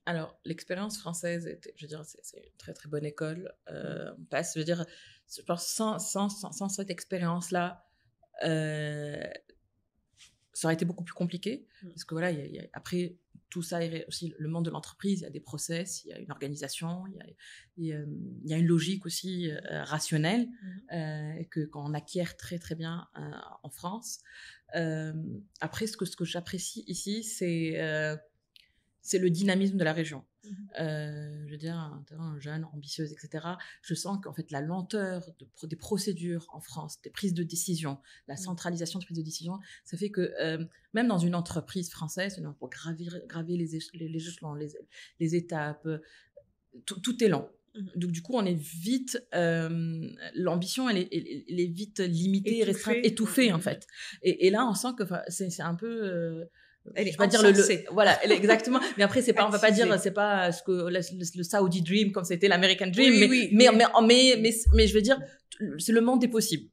Alors, l'expérience française, je veux dire, c'est une très très bonne école. On passe, je veux dire, je pense sans cette expérience-là, ça aurait été beaucoup plus compliqué, parce que voilà, après tout ça, il y a aussi le monde de l'entreprise, il y a des process, il y a une organisation, il y a une logique aussi rationnelle que qu'on acquiert très très bien en France. Après, ce que j'apprécie ici, c'est le dynamisme de la région. Je veux dire, un jeune, ambitieuse, etc. Je sens qu'en fait, la lenteur des procédures en France, des prises de décision, la centralisation des prises de décision, ça fait que même dans une entreprise française, pour graver les échelons, les étapes, tout est lent. Donc, du coup, on est vite... l'ambition, elle est vite limitée, restreinte, étouffée, en fait. Et là, on sent que c'est un peu... Elle est pas dire voilà, exactement. Mais après, c'est pas, on va pas dire, c'est pas ce que le Saudi Dream comme c'était l'American Dream, mais je veux dire, c'est le monde des possibles.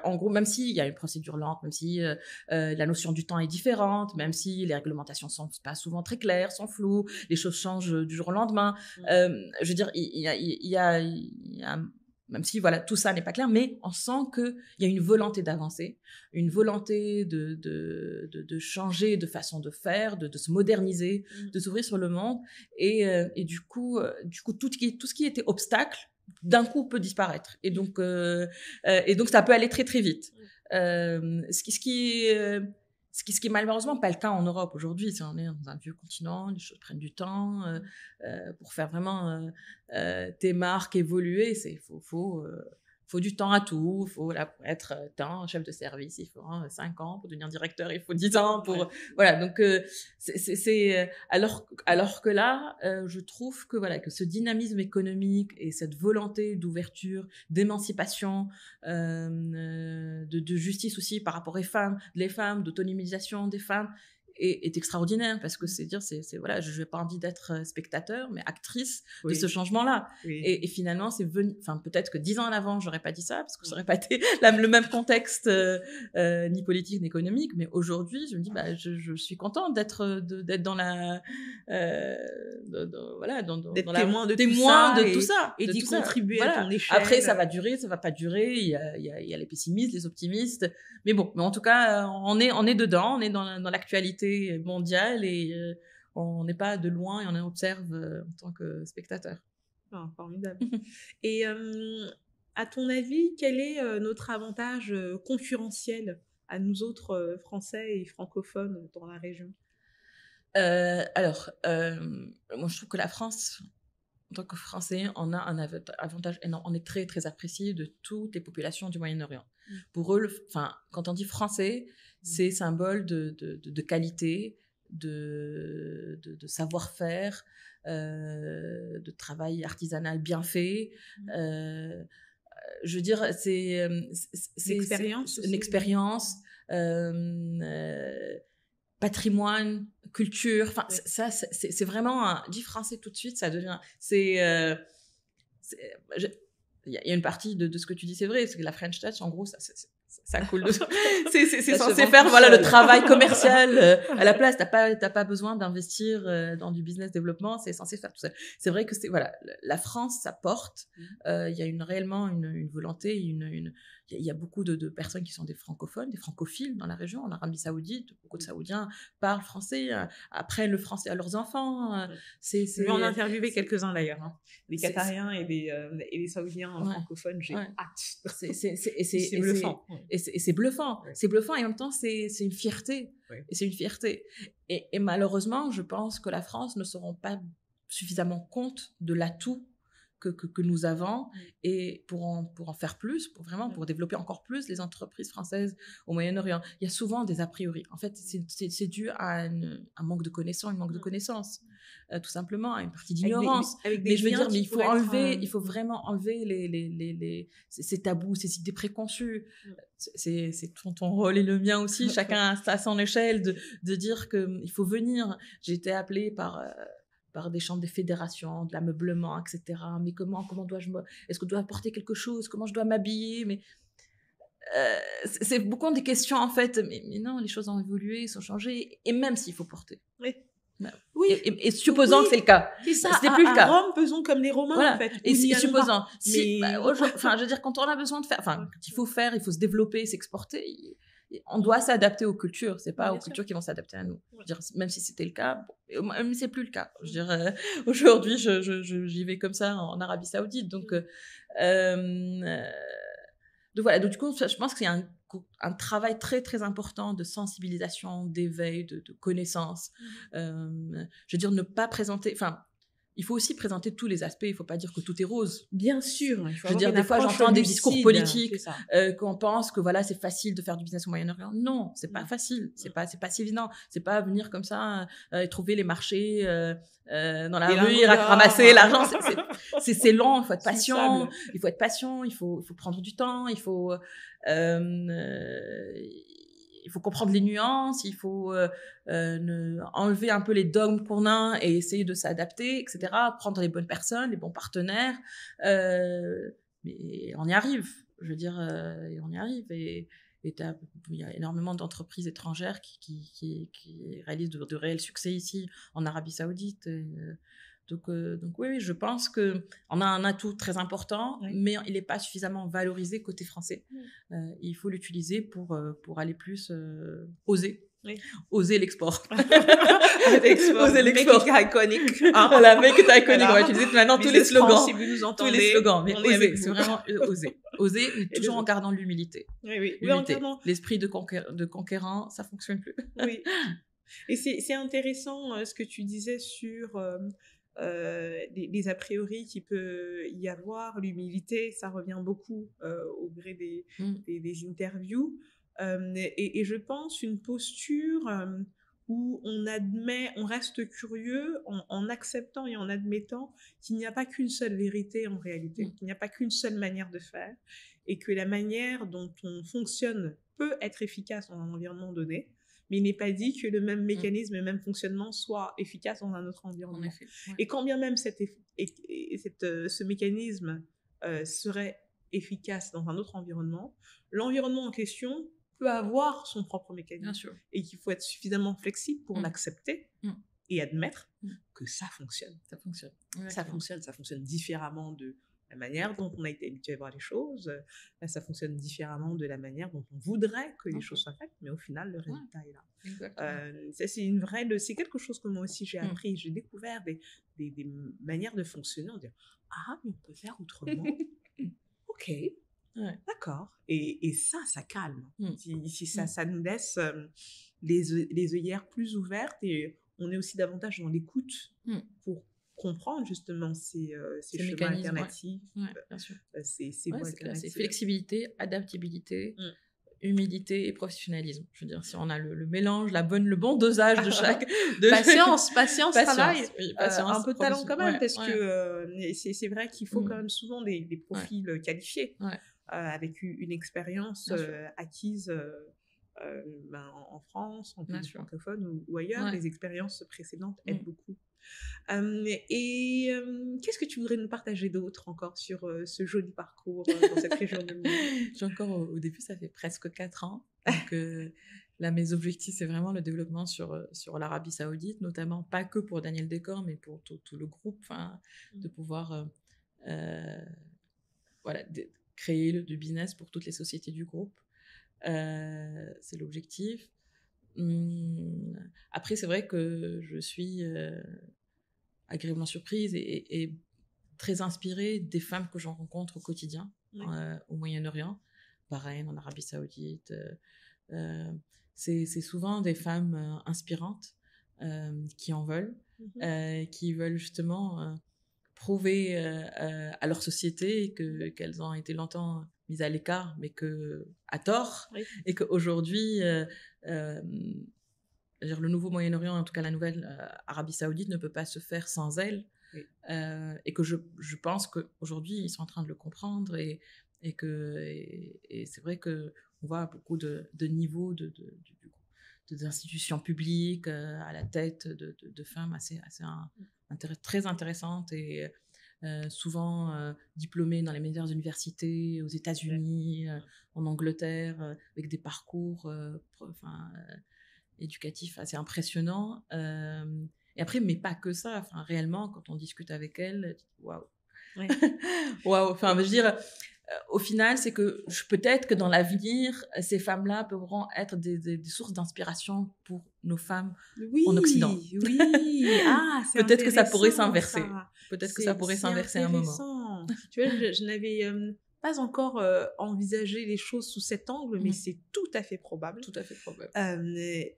En gros, même s'il y a une procédure lente, même si la notion du temps est différente, même si les réglementations sont pas souvent très claires, sont floues, les choses changent du jour au lendemain. Je veux dire, il y a même si voilà, tout ça n'est pas clair, mais on sent qu'il y a une volonté d'avancer, une volonté de changer de façon de faire, de se moderniser, de s'ouvrir sur le monde. Et du coup, tout ce qui était obstacle, d'un coup, peut disparaître. Et donc, ça peut aller très, très vite. Ce qui est malheureusement pas le cas en Europe aujourd'hui. On est dans un vieux continent, les choses prennent du temps. Pour faire vraiment tes marques évoluer, il faut faut du temps à tout. Faut là pour être chef de service, il faut 5 ans pour devenir directeur, il faut 10 ans pour voilà. Donc alors que là, je trouve que voilà que ce dynamisme économique et cette volonté d'ouverture, d'émancipation, de justice aussi par rapport aux femmes, d'autonomisation des femmes est extraordinaire, parce que c'est voilà, je n'ai pas envie d'être spectateur, mais actrice de ce changement-là. Oui. Et finalement, c'est venu, enfin, peut-être que 10 ans en avant, j'aurais pas dit ça, parce que ça aurait pas été le même contexte, ni politique, ni économique, mais aujourd'hui, je me dis, bah, je suis contente d'être dans la, voilà, d'être témoin de tout ça. Et d'y contribuer à ton échelle. Après, ça va durer, ça va pas durer, il y a les pessimistes, les optimistes, mais bon, mais en tout cas, on est dedans, on est dans l'actualité mondiale, et on n'est pas de loin et on observe en tant que spectateur. Ah, formidable. Et à ton avis, quel est notre avantage concurrentiel à nous autres Français et francophones dans la région? Alors, moi je trouve que la France, en tant que Français, on a un avantage énorme. On est très très apprécié de toutes les populations du Moyen-Orient. Pour eux, quand on dit français, c'est symbole de qualité, de savoir-faire, de travail artisanal bien fait. Je veux dire, c'est une expérience, patrimoine, culture. Enfin, ça, c'est vraiment dit français tout de suite, ça devient. Il y a une partie de ce que tu dis, c'est vrai, c'est que la French Touch, en gros, ça coule de c'est censé faire le travail commercial à la place. T'as pas besoin d'investir dans du business développement, c'est censé faire tout ça. C'est vrai que la France, ça porte. Il y a réellement une volonté, il y a beaucoup de personnes qui sont des francophones, des francophiles dans la région. En Arabie Saoudite, beaucoup de Saoudiens parlent français, apprennent le français à leurs enfants. On a interviewé quelques-uns d'ailleurs, hein. Des Qatariens et des Saoudiens francophones. J'ai hâte. C'est bluffant. Et c'est bluffant. Ouais. C'est bluffant, et en même temps, c'est une fierté. Ouais. Et c'est une fierté. Et malheureusement, je pense que la France ne se rend pas suffisamment compte de l'atout que nous avons, et pour en faire plus, pour développer encore plus les entreprises françaises au Moyen-Orient. Il y a souvent des a priori. En fait, c'est dû à un manque de connaissances, tout simplement, à une partie d'ignorance. Mais je veux dire, mais il faut vraiment enlever ces tabous, ces idées préconçues. C'est ton rôle et le mien aussi. Chacun à son échelle de dire qu'il faut venir. J'ai été appelée par des chambres des fédérations, de l'ameublement, etc. Mais comment est-ce que je dois apporter quelque chose? Comment je dois m'habiller? Mais c'est beaucoup des questions, en fait. Mais non, les choses ont évolué, sont changées. Et même s'il faut porter. Oui. Non. Oui. Et supposant que c'est le cas. C'est ça. C'était plus le cas. À Rome, faisons comme les Romains, voilà. En fait. Et supposant. Je veux dire, quand on a besoin de faire, quand il faut se développer, s'exporter, on doit s'adapter aux cultures. C'est pas aux cultures qui vont s'adapter à nous. Je veux dire, même si c'était le cas, même c'est plus le cas. Je veux dire, aujourd'hui, j'y vais comme ça en Arabie Saoudite. Donc voilà. Donc du coup, je pense qu'il y a un travail très très important de sensibilisation, d'éveil, de connaissance. Je veux dire, ne pas présenter. Il faut aussi présenter tous les aspects. Il ne faut pas dire que tout est rose. Bien sûr. Je veux dire, des fois, j'entends des discours politiques qu'on pense que voilà, c'est facile de faire du business au Moyen-Orient. Non, c'est pas facile. C'est pas si évident. C'est pas venir comme ça et trouver les marchés dans la rue, ramasser l'argent. C'est long. Il faut être patient. Il faut être patient. Il faut prendre du temps. Il faut comprendre les nuances, il faut enlever un peu les dogmes qu'on a et essayer de s'adapter, etc. Prendre les bonnes personnes, les bons partenaires. Mais on y arrive, je veux dire, on y arrive. Et il y a énormément d'entreprises étrangères qui réalisent de réels succès ici, en Arabie Saoudite. Donc oui, je pense qu'on a un atout très important, mais il n'est pas suffisamment valorisé côté français. Il faut l'utiliser pour aller plus oser. Oui. Oser l'export. Oser l'export. Make it iconic. Voilà, make it iconic. On va utiliser maintenant tous les slogans. Si vous nous entendez, tous les slogans. Mais oser, c'est vraiment oser. Oser, mais toujours en gardant l'humilité. Oui. L'esprit de conquérant, ça ne fonctionne plus. Oui. Et c'est intéressant ce que tu disais sur les a priori qu'il peut y avoir, l'humilité, ça revient beaucoup au gré des interviews. Et je pense une posture où on reste curieux en acceptant et en admettant qu'il n'y a pas qu'une seule vérité en réalité, qu'il n'y a pas qu'une seule manière de faire, et que la manière dont on fonctionne peut être efficace dans un environnement donné, mais il n'est pas dit que le même mécanisme, le même fonctionnement soit efficace dans un autre environnement. En effet, ouais. Et quand bien même ce mécanisme serait efficace dans un autre environnement, l'environnement en question peut avoir son propre mécanisme. Bien sûr. Et qu'il faut être suffisamment flexible pour l'accepter et admettre que ça fonctionne. Ça fonctionne. Ça fonctionne différemment de la manière dont on a été habitué à voir les choses. Ça fonctionne différemment de la manière dont on voudrait que les choses soient faites, mais au final, le résultat est là. C'est quelque chose que moi aussi j'ai appris. J'ai découvert des manières de fonctionner en disant « Ah, mais on peut faire autrement. » Ok, d'accord. Et ça calme. Ça nous laisse les œillères plus ouvertes et on est aussi davantage dans l'écoute pour comprendre justement ces chemins alternatifs. Bien sûr. Ces voies alternatives. C'est flexibilité, adaptabilité, humilité et professionnalisme. Je veux dire, si on a le mélange, le bon dosage de chaque... Patience, travail, patience, un peu de talent quand même, parce que c'est vrai qu'il faut quand même souvent des profils qualifiés, avec une expérience acquise en France, en pays francophone ou ailleurs. Les expériences précédentes aident beaucoup. Qu'est-ce que tu voudrais nous partager d'autre encore sur ce joli parcours dans cette région du monde? J'ai encore au début, ça fait presque 4 ans. Donc là, mes objectifs, c'est vraiment le développement sur l'Arabie Saoudite, notamment pas que pour Daniel Décor, mais pour tout le groupe, de pouvoir créer du business pour toutes les sociétés du groupe. C'est l'objectif. Après, c'est vrai que je suis agréablement surprise et très inspirée des femmes que j'en rencontre au quotidien au Moyen-Orient, Bahreïn, en Arabie Saoudite. C'est souvent des femmes inspirantes qui en veulent, qui veulent justement prouver à leur société qu'elles ont été longtemps mises à l'écart, mais à tort, et qu'aujourd'hui, le nouveau Moyen-Orient, en tout cas la nouvelle Arabie Saoudite, ne peut pas se faire sans elles, et que je pense qu'aujourd'hui, ils sont en train de le comprendre, et c'est vrai qu'on voit beaucoup de niveaux d'institutions publiques à la tête de femmes assez très intéressantes et souvent diplômées dans les meilleures universités aux États-Unis, en Angleterre, avec des parcours éducatifs assez impressionnants. Et après, mais pas que ça. Enfin, réellement, quand on discute avec elles, waouh. Waouh. Enfin, je veux dire, au final, c'est que peut-être que dans l'avenir, ces femmes-là pourront être des sources d'inspiration pour nos femmes en Occident. Oui, c'est peut-être que ça pourrait s'inverser. Ça. Peut-être que ça pourrait s'inverser à un moment. Tu vois, je n'avais pas encore envisagé les choses sous cet angle, mais c'est tout à fait probable. Tout à fait probable.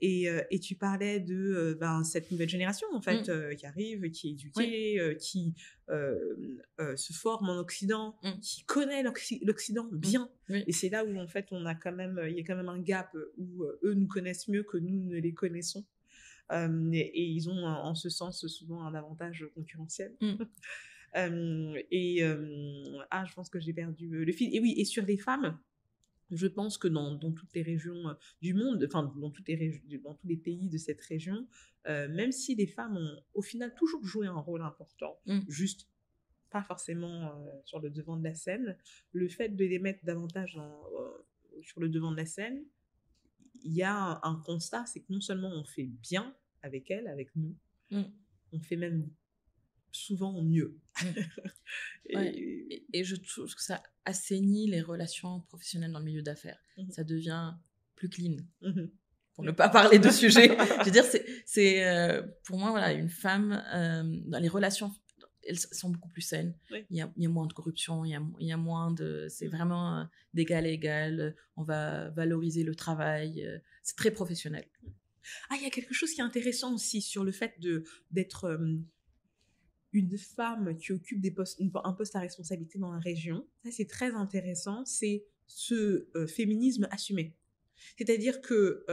Et tu parlais de cette nouvelle génération, en fait, qui arrive, qui est éduquée, qui se forme en Occident, qui connaît l'Occident bien. Et c'est là où, en fait, il y a quand même un gap où eux nous connaissent mieux que nous ne les connaissons. Et ils ont, en ce sens, souvent un avantage concurrentiel. Je pense que j'ai perdu le fil. Et oui, et sur les femmes, je pense que dans toutes les régions du monde, enfin dans tous les pays de cette région, même si les femmes ont au final toujours joué un rôle important, juste pas forcément sur le devant de la scène, le fait de les mettre davantage sur le devant de la scène, il y a un constat, c'est que non seulement on fait bien avec elles, avec nous, on fait même souvent mieux. Et je trouve que ça assainit les relations professionnelles dans le milieu d'affaires. Ça devient plus clean. Pour ne pas parler de sujet. Je veux dire, c'est pour moi, voilà, une femme, dans les relations, elles sont beaucoup plus saines. Il y a moins de corruption, il y a moins de... C'est vraiment d'égal à égal. On va valoriser le travail. C'est très professionnel. Il y a quelque chose qui est intéressant aussi sur le fait d'être une femme qui occupe un poste à responsabilité dans la région, ça c'est très intéressant, c'est ce féminisme assumé. C'est-à-dire que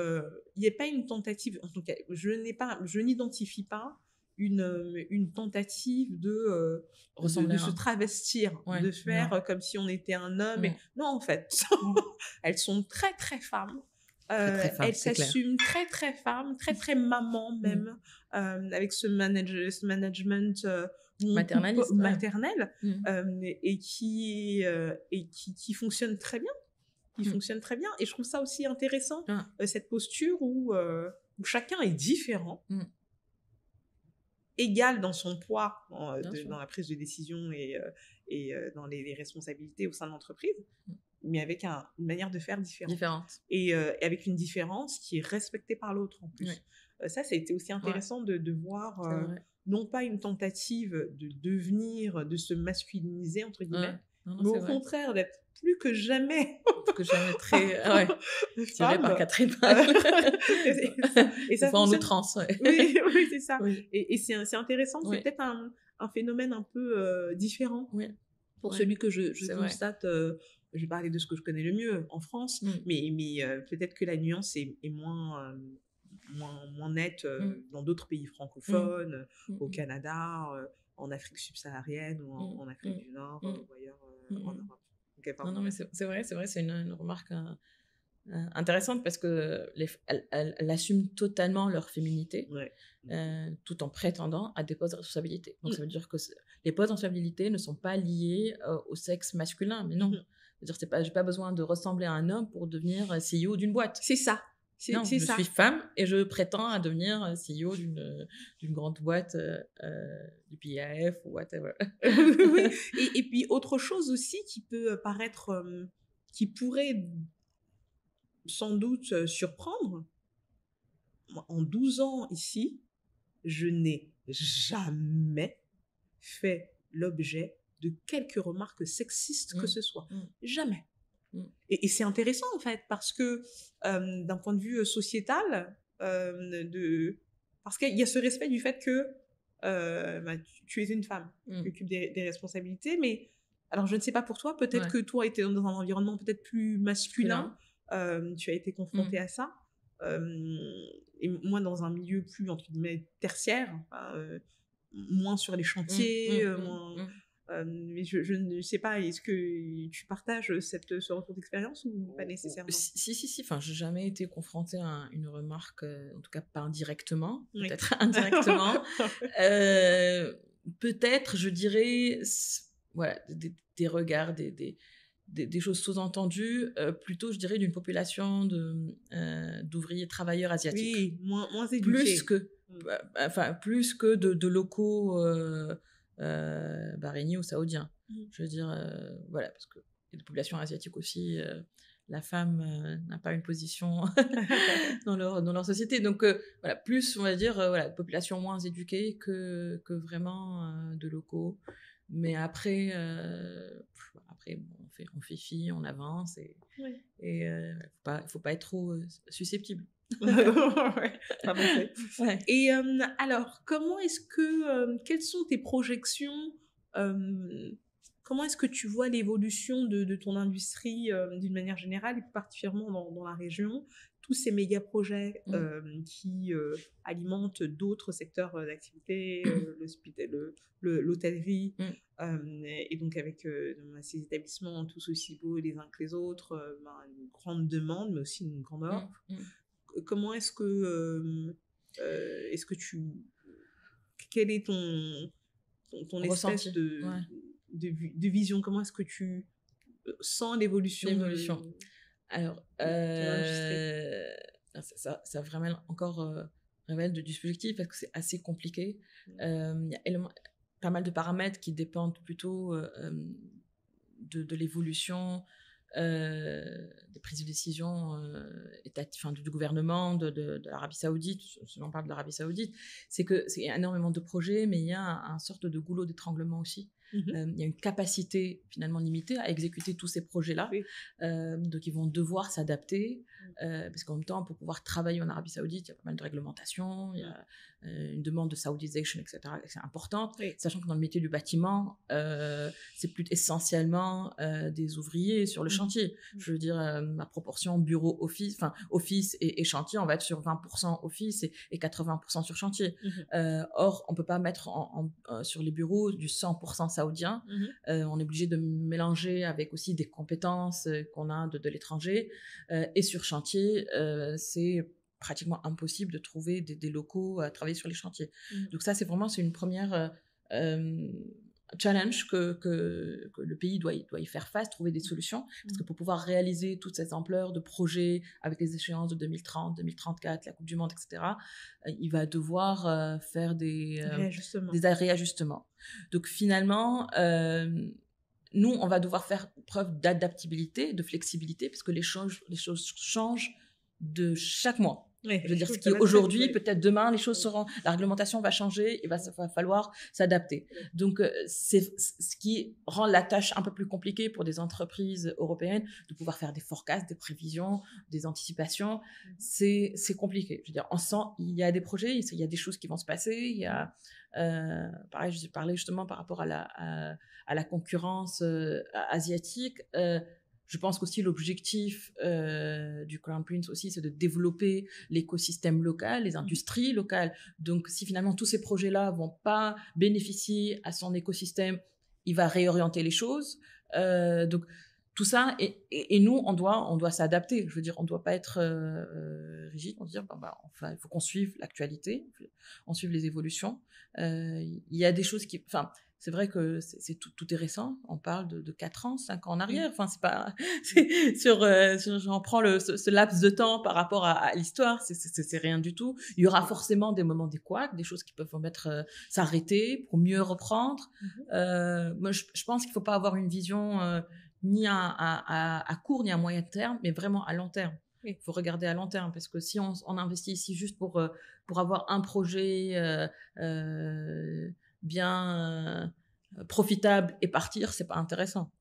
il n'y a pas une tentative, en tout cas, je n'identifie pas une tentative de se travestir, de faire comme si on était un homme. Non, en fait, elles sont très, très femmes. Elles s'assument très, très femmes, très, très maman même, avec ce management maternel et qui fonctionne très bien. Fonctionne très bien. Et je trouve ça aussi intéressant, cette posture où chacun est différent, égal dans son poids, dans la prise de décision et dans les responsabilités au sein de l'entreprise, mais avec une manière de faire différente. Et avec une différence qui est respectée par l'autre en plus. Ça a été aussi intéressant de voir, non pas une tentative de devenir, de se masculiniser, entre guillemets, mais au contraire d'être plus que jamais très tiré par quatre épingles. et ça en outrance. Oui, c'est ça. Et c'est intéressant, c'est peut-être un phénomène un peu différent pour celui que je constate. Je vais parler de ce que je connais le mieux en France, mais peut-être que la nuance est moins nette dans d'autres pays francophones, au Canada, en Afrique subsaharienne ou en Afrique du Nord ou ailleurs en Europe. Non, mais c'est vrai, c'est une remarque intéressante parce que elles assument totalement leur féminité tout en prétendant à des postes de responsabilité. Donc ça veut dire que les postes de responsabilité ne sont pas liés au sexe masculin, mais non. C'est-à-dire j'ai pas besoin de ressembler à un homme pour devenir CEO d'une boîte. C'est ça. Je suis femme et je prétends à devenir CEO d'une grande boîte du PIF ou whatever. Et puis autre chose aussi qui peut paraître, qui pourrait sans doute surprendre, en 12 ans ici, je n'ai jamais fait l'objet de quelques remarques sexistes que ce soit. Jamais. Et c'est intéressant en fait parce que d'un point de vue sociétal, parce qu'il y a ce respect du fait que tu es une femme qui occupe des responsabilités, mais alors je ne sais pas pour toi, peut-être que toi tu es dans un environnement peut-être plus masculin, tu as été confrontée à ça, et moi dans un milieu plus entre guillemets tertiaire, moins sur les chantiers, mais je ne sais pas, est-ce que tu partages ce retour d'expérience ou pas nécessairement? Si. Enfin, j'ai jamais été confrontée à une remarque, en tout cas pas indirectement, peut-être indirectement. Peut-être, je dirais, voilà, des regards, des choses sous-entendues, plutôt, je dirais, d'une population d'ouvriers travailleurs asiatiques. Oui, moins éduqués. Plus que de locaux bahreïniens ou saoudiens. Je veux dire, voilà, parce que les populations asiatiques aussi, la femme n'a pas une position dans leur société. Donc, voilà, plus, on va dire, voilà, population moins éduquée que vraiment de locaux. Mais après, on fait fi, on avance et faut pas être trop susceptible. Et alors, quelles sont tes projections, comment est-ce que tu vois l'évolution de ton industrie d'une manière générale et plus particulièrement dans la région, tous ces méga projets qui alimentent d'autres secteurs d'activité, l'hôtellerie, et donc avec ces établissements tous aussi beaux les uns que les autres, une grande demande mais aussi une grande offre. Comment est-ce que quel est ton espèce de vision, comment est-ce que tu sens l'évolution Alors ça vraiment encore révèle du subjectif parce que c'est assez compliqué. Il y a pas mal de paramètres qui dépendent plutôt de l'évolution des prises de décision du gouvernement de l'Arabie Saoudite. Si on parle de l'Arabie Saoudite, c'est énormément de projets, mais il y a une sorte de goulot d'étranglement aussi. il y a une capacité finalement limitée à exécuter tous ces projets-là. Oui. Donc, ils vont devoir s'adapter parce qu'en même temps, pour pouvoir travailler en Arabie Saoudite, il y a pas mal de réglementations, il y a une demande de saoudisation, etc., c'est importante, sachant que dans le métier du bâtiment, c'est plus essentiellement des ouvriers sur le chantier. Je veux dire, ma proportion bureau-office, enfin, office et chantier, on va être sur 20% office et 80% sur chantier. Or, on ne peut pas mettre sur les bureaux du 100% saoudien. On est obligé de mélanger avec aussi des compétences qu'on a de l'étranger. Et sur chantier, c'est pratiquement impossible de trouver des locaux à travailler sur les chantiers. Donc ça, c'est une première challenge que le pays doit y faire face, trouver des solutions, parce que pour pouvoir réaliser toute cette ampleur de projets avec les échéances de 2030, 2034, la Coupe du Monde, etc., il va devoir faire des réajustements. Donc finalement, nous, on va devoir faire preuve d'adaptabilité, de flexibilité, parce que les choses changent de chaque mois. Oui, je veux dire, ce qui est aujourd'hui, peut-être demain, les choses seront... La réglementation va changer, il va falloir s'adapter. Donc, c'est ce qui rend la tâche un peu plus compliquée pour des entreprises européennes, de pouvoir faire des forecasts, des prévisions, des anticipations. C'est compliqué. Je veux dire, on sent, il y a des projets, il y a des choses qui vont se passer, il y a... pareil, je parlais justement par rapport à la concurrence asiatique. Je pense qu'aussi l'objectif du Crown Prince aussi, c'est de développer l'écosystème local, les industries locales. Donc, si finalement tous ces projets-là vont pas bénéficier à son écosystème, il va réorienter les choses. Donc, tout ça, et nous, on doit s'adapter. Je veux dire, on ne doit pas être rigide. On se dire, enfin, il faut qu'on suive l'actualité, on suive les évolutions. Il y a des choses qui... Enfin, c'est vrai que tout est récent. On parle de 4 ans, 5 ans en arrière. Enfin, c'est pas... j'en prends ce laps de temps par rapport à l'histoire. C'est rien du tout. Il y aura forcément des moments des couacs, des choses qui peuvent s'arrêter pour mieux reprendre. Moi, je pense qu'il ne faut pas avoir une vision ni à court ni à moyen terme, mais vraiment à long terme. Il faut regarder à long terme, parce que si on investit ici juste pour avoir un projet bien profitable et partir, c'est pas intéressant.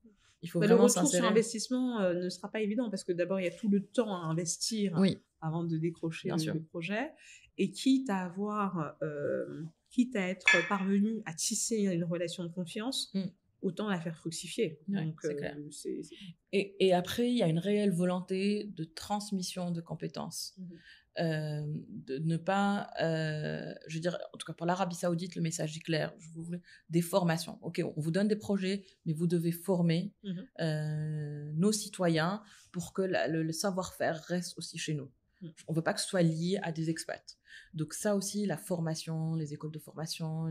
Il faut vraiment s'insérer. Le retour sur investissement ne sera pas évident, parce que d'abord, il y a tout le temps à investir avant de décrocher le projet. Et quitte à être parvenu à tisser une relation de confiance, autant la faire fructifier. Donc, c'est clair. Et après, il y a une réelle volonté de transmission de compétences. De ne pas, je veux dire, en tout cas pour l'Arabie Saoudite, le message est clair. Des formations. Ok, on vous donne des projets, mais vous devez former nos citoyens pour que le savoir-faire reste aussi chez nous. On ne veut pas que ce soit lié à des expats. Donc ça aussi, la formation, les écoles de formation,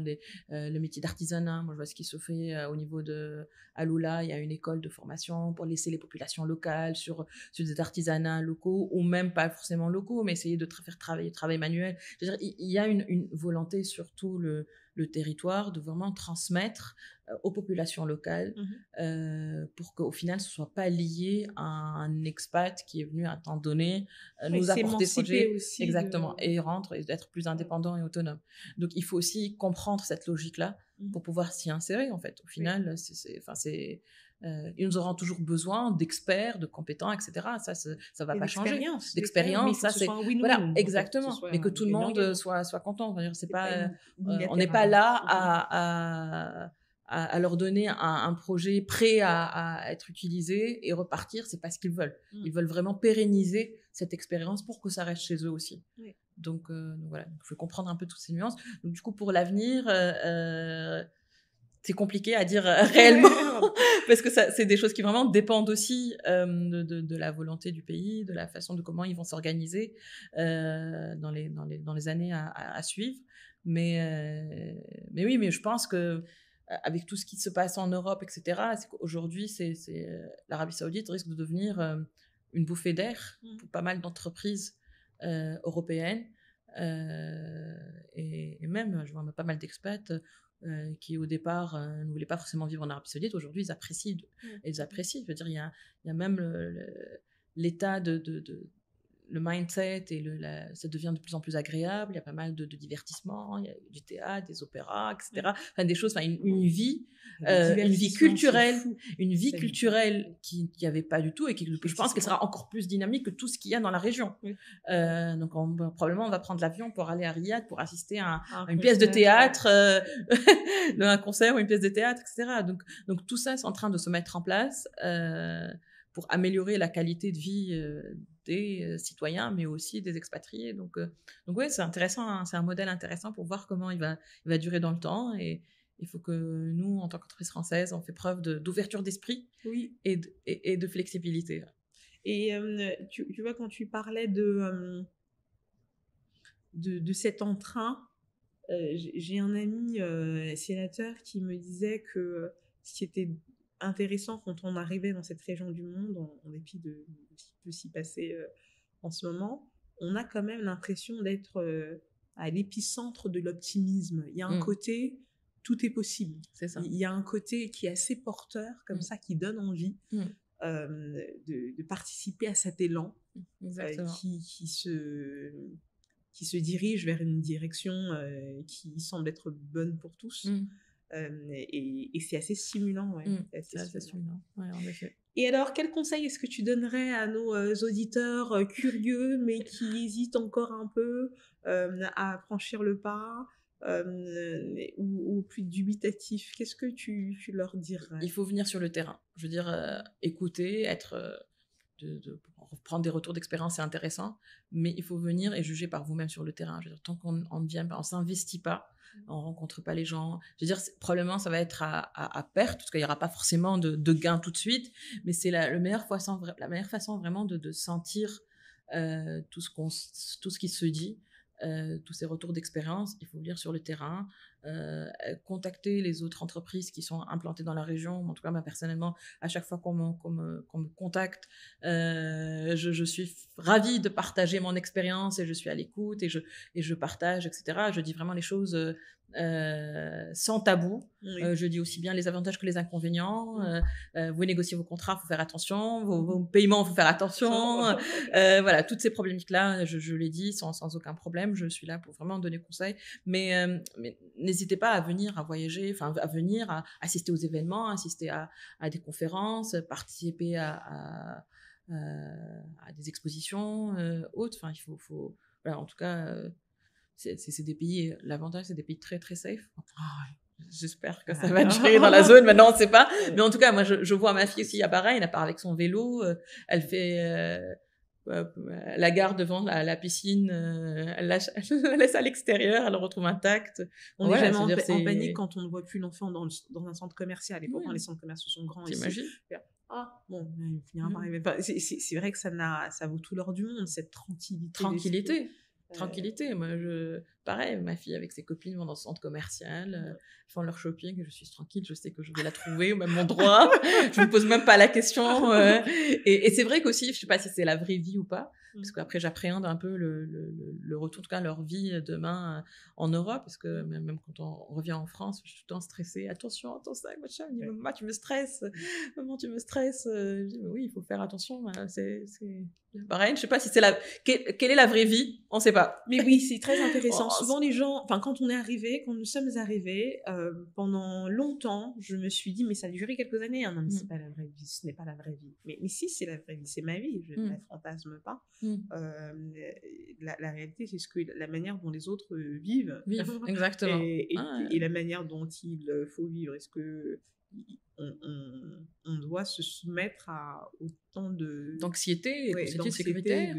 le métier d'artisanat. Moi, je vois ce qui se fait au niveau de Aloula. Il y a une école de formation pour laisser les populations locales sur des artisanats locaux, ou même pas forcément locaux, mais essayer de faire travail manuel. Je veux dire, il y a une volonté sur tout le territoire de vraiment transmettre aux populations locales pour qu'au final, ce ne soit pas lié à un expat qui est venu à un temps donné nous apporter ce projet. Exactement, et rentre et d'être plus indépendant et autonome. Donc, il faut aussi comprendre cette logique-là pour pouvoir s'y insérer, en fait. Au final, ils nous auront toujours besoin d'experts, de compétents, etc. Ça va pas changer. D'expérience, ça c'est... Voilà, exactement. Mais que tout le monde soit content. C'est pas, on n'est pas là à leur donner un projet prêt à être utilisé et repartir. C'est pas ce qu'ils veulent. Ils veulent vraiment pérenniser cette expérience pour que ça reste chez eux aussi. Donc voilà, il faut comprendre un peu toutes ces nuances. Donc du coup, pour l'avenir... c'est compliqué à dire réellement, parce que c'est des choses qui vraiment dépendent aussi de la volonté du pays, de la façon de comment ils vont s'organiser dans les années à suivre. Mais oui, mais je pense que avec tout ce qui se passe en Europe, etc., c'est qu'aujourd'hui, l'Arabie Saoudite risque de devenir une bouffée d'air pour pas mal d'entreprises européennes. Et même, je vois pas mal d'expats qui au départ ne voulaient pas forcément vivre en Arabie Saoudite. Aujourd'hui, ils apprécient. Je veux dire, il y a même l'état le mindset et ça devient de plus en plus agréable. Il y a pas mal de divertissements, il y a du théâtre, des opéras, etc. Enfin, des choses, une vie culturelle, qu'il n'y avait pas du tout et que je pense qu'elle sera encore plus dynamique que tout ce qu'il y a dans la région. Oui. Donc, probablement, on va prendre l'avion pour aller à Riyad pour assister à une pièce de théâtre, un concert ou une pièce de théâtre, etc. Donc, tout ça, c'est en train de se mettre en place pour améliorer la qualité de vie des citoyens, mais aussi des expatriés. Donc oui, c'est intéressant, hein, c'est un modèle intéressant pour voir comment il va durer dans le temps. Et il faut que nous, en tant qu'entreprise française, on fait preuve d'ouverture d'esprit et de flexibilité. Et tu vois, quand tu parlais de cet entrain, j'ai un ami sénateur qui me disait que ce qui était intéressant quand on arrivait dans cette région du monde, en dépit de ce qui peut s'y passer en ce moment, on a quand même l'impression d'être à l'épicentre de l'optimisme. Il y a un côté, tout est possible. C'est ça. Il y a un côté qui est assez porteur, comme ça, qui donne envie de participer à cet élan qui se dirige vers une direction qui semble être bonne pour tous. Et c'est assez stimulant. C'est assez stimulant, en effet. Et alors, quel conseil est-ce que tu donnerais à nos auditeurs curieux, mais qui hésitent encore un peu à franchir le pas ou plus dubitatifs? Qu'est-ce que tu leur dirais? Il faut venir sur le terrain. Je veux dire, écouter, prendre des retours d'expérience, c'est intéressant, mais il faut venir et juger par vous-même sur le terrain. Je veux dire, tant qu'on ne vient pas, on ne s'investit pas, on ne rencontre pas les gens. Je veux dire, probablement, ça va être à perte, parce qu'il n'y aura pas forcément de gain tout de suite, mais c'est la meilleure façon vraiment de sentir tout ce qui se dit, tous ces retours d'expérience. Il faut venir sur le terrain, contacter les autres entreprises qui sont implantées dans la région. En tout cas, moi, personnellement, à chaque fois qu'on me contacte, je suis ravie de partager mon expérience et je suis à l'écoute et je partage, etc. Je dis vraiment les choses sans tabou. Je dis aussi bien les avantages que les inconvénients. Vous négociez vos contrats, il faut faire attention. Vos paiements, il faut faire attention. Voilà, toutes ces problématiques-là, je les dis sans aucun problème. Je suis là pour vraiment donner conseil. Mais n'hésitez pas à venir, à voyager, à venir, à assister aux événements, assister à des conférences, participer à des expositions autres. Il faut voilà, en tout cas, c'est des pays, l'avantage, c'est des pays très, très safe. J'espère que ça va durer dans la zone. Maintenant, on ne sait pas. Mais en tout cas, moi, je vois ma fille aussi à Bahreïn. Elle part avec son vélo. Elle fait la gare devant la piscine. Elle laisse à l'extérieur. Elle le retrouve intacte. On est jamais en panique quand on ne voit plus l'enfant dans un centre commercial. Et pourtant, les centres commerciaux sont grands ici. T'imagines ? Bon, il finira par arriver. C'est vrai que ça vaut tout l'or du monde, cette tranquillité. Moi, pareil, ma fille avec ses copines vont dans ce centre commercial, font leur shopping, je suis tranquille, je sais que je vais la trouver au même endroit, je me pose même pas la question. Et c'est vrai qu'aussi, je sais pas si c'est la vraie vie ou pas, parce qu'après j'appréhende un peu le retour, en tout cas leur vie demain en Europe, parce que même quand on revient en France, je suis tout le temps stressée. Attention, attends ça, machin. Il dit, maman, tu me stresses. Maman, tu me stresses. Je dis, mais oui, il faut faire attention. C'est pareil. Je sais pas si c'est quelle est la vraie vie, on sait pas. Mais oui, c'est très intéressant. Souvent les gens, quand nous sommes arrivés, pendant longtemps, je me suis dit, mais ça a duré quelques années. Non, mais c'est pas la vraie vie. Ce n'est pas la vraie vie. Mais si, c'est la vraie vie. C'est ma vie. Je ne la fantasme pas. La réalité, c'est la manière dont les autres vivent. Exactement. Et la manière dont il faut vivre. Est-ce que on doit se soumettre à autant d'anxiété et sécuritaire,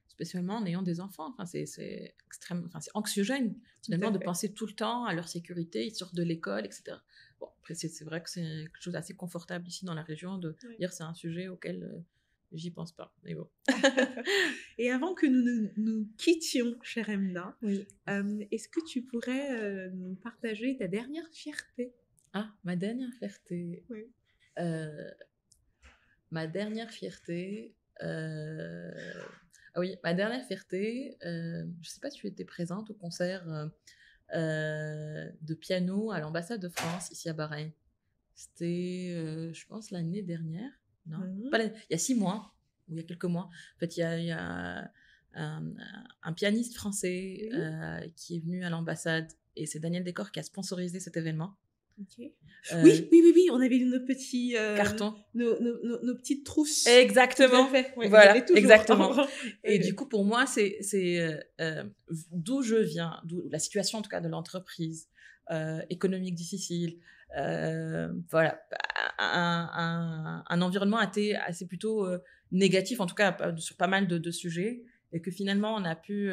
spécialement en ayant des enfants. C'est extrêmement, c'est anxiogène finalement de penser tout le temps à leur sécurité. Ils sortent de l'école, etc. Bon, après c'est vrai que c'est quelque chose d'assez confortable ici dans la région de dire c'est un sujet auquel j'y pense pas. Mais bon. Et avant que nous quittions, chère Emna, est-ce que tu pourrais nous partager ta dernière fierté? Ma dernière fierté. Oui. Ma dernière fierté. Oui, ma dernière fierté. Je ne sais pas si tu étais présente au concert de piano à l'ambassade de France ici à Bahreïn. C'était, je pense, l'année dernière. Non, pas il y a 6 mois. ou il y a quelques mois, en fait, il y a un pianiste français qui est venu à l'ambassade, et c'est Daniel Décor qui a sponsorisé cet événement. Okay. Oui, on avait nos petits cartons, nos petites trousses. Exactement. Ouais, voilà, exactement. Et okay. du coup, pour moi, c'est d'où je viens, d'où la situation en tout cas de l'entreprise, économique difficile. Voilà, un environnement assez plutôt négatif, en tout cas sur pas mal de sujets, et que finalement on a pu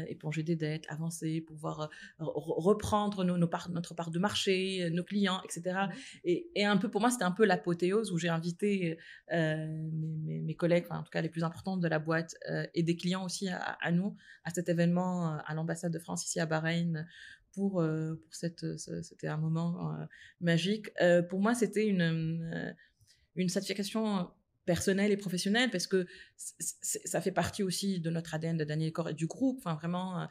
éponger des dettes, avancer, pouvoir reprendre notre part de marché, nos clients, etc. Et un peu, pour moi, c'était un peu l'apothéose où j'ai invité mes collègues, enfin en tout cas les plus importants de la boîte, et des clients aussi à nous, à cet événement à l'ambassade de France ici à Bahreïn, pour c'était un moment magique. Pour moi, c'était une satisfaction personnelle et professionnelle, parce que ça fait partie aussi de notre ADN de Daniel Décor et du groupe. Enfin, vraiment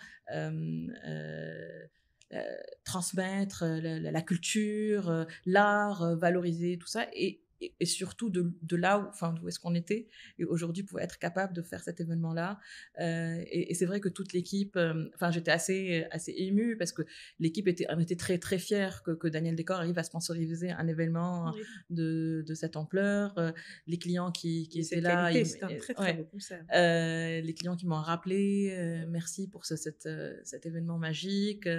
transmettre la culture, l'art, valoriser tout ça, et surtout de là d'où est-ce qu'on était, et aujourd'hui pouvoir être capable de faire cet événement-là. Et c'est vrai que toute l'équipe, j'étais assez émue, parce que l'équipe était très très fière que Daniel Décor arrive à sponsoriser un événement de cette ampleur. Les clients qui étaient là, c'est un très très beau concert. Les clients qui m'ont rappelé, merci pour cet événement magique.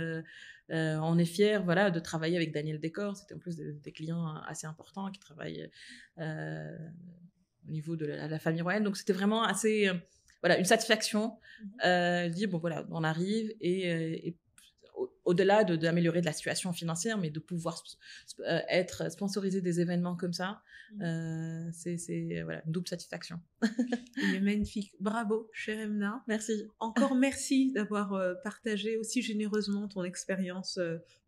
On est fiers, voilà, de travailler avec Daniel Décor. C'était en plus des clients assez importants qui travaillent au niveau de la famille royale. Donc c'était vraiment assez, voilà, une satisfaction de dire bon voilà, on arrive, et au-delà d'améliorer de la situation financière, mais de pouvoir être sponsorisé des événements comme ça, c'est voilà, une double satisfaction. Il est magnifique. Bravo, chère Emna. Merci. Encore merci d'avoir partagé aussi généreusement ton expérience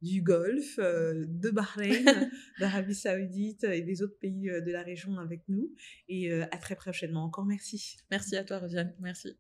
du Golfe, de Bahreïn, d'Arabie Saoudite et des autres pays de la région avec nous. Et à très prochainement. Encore merci. Merci à toi, Rosiane. Merci.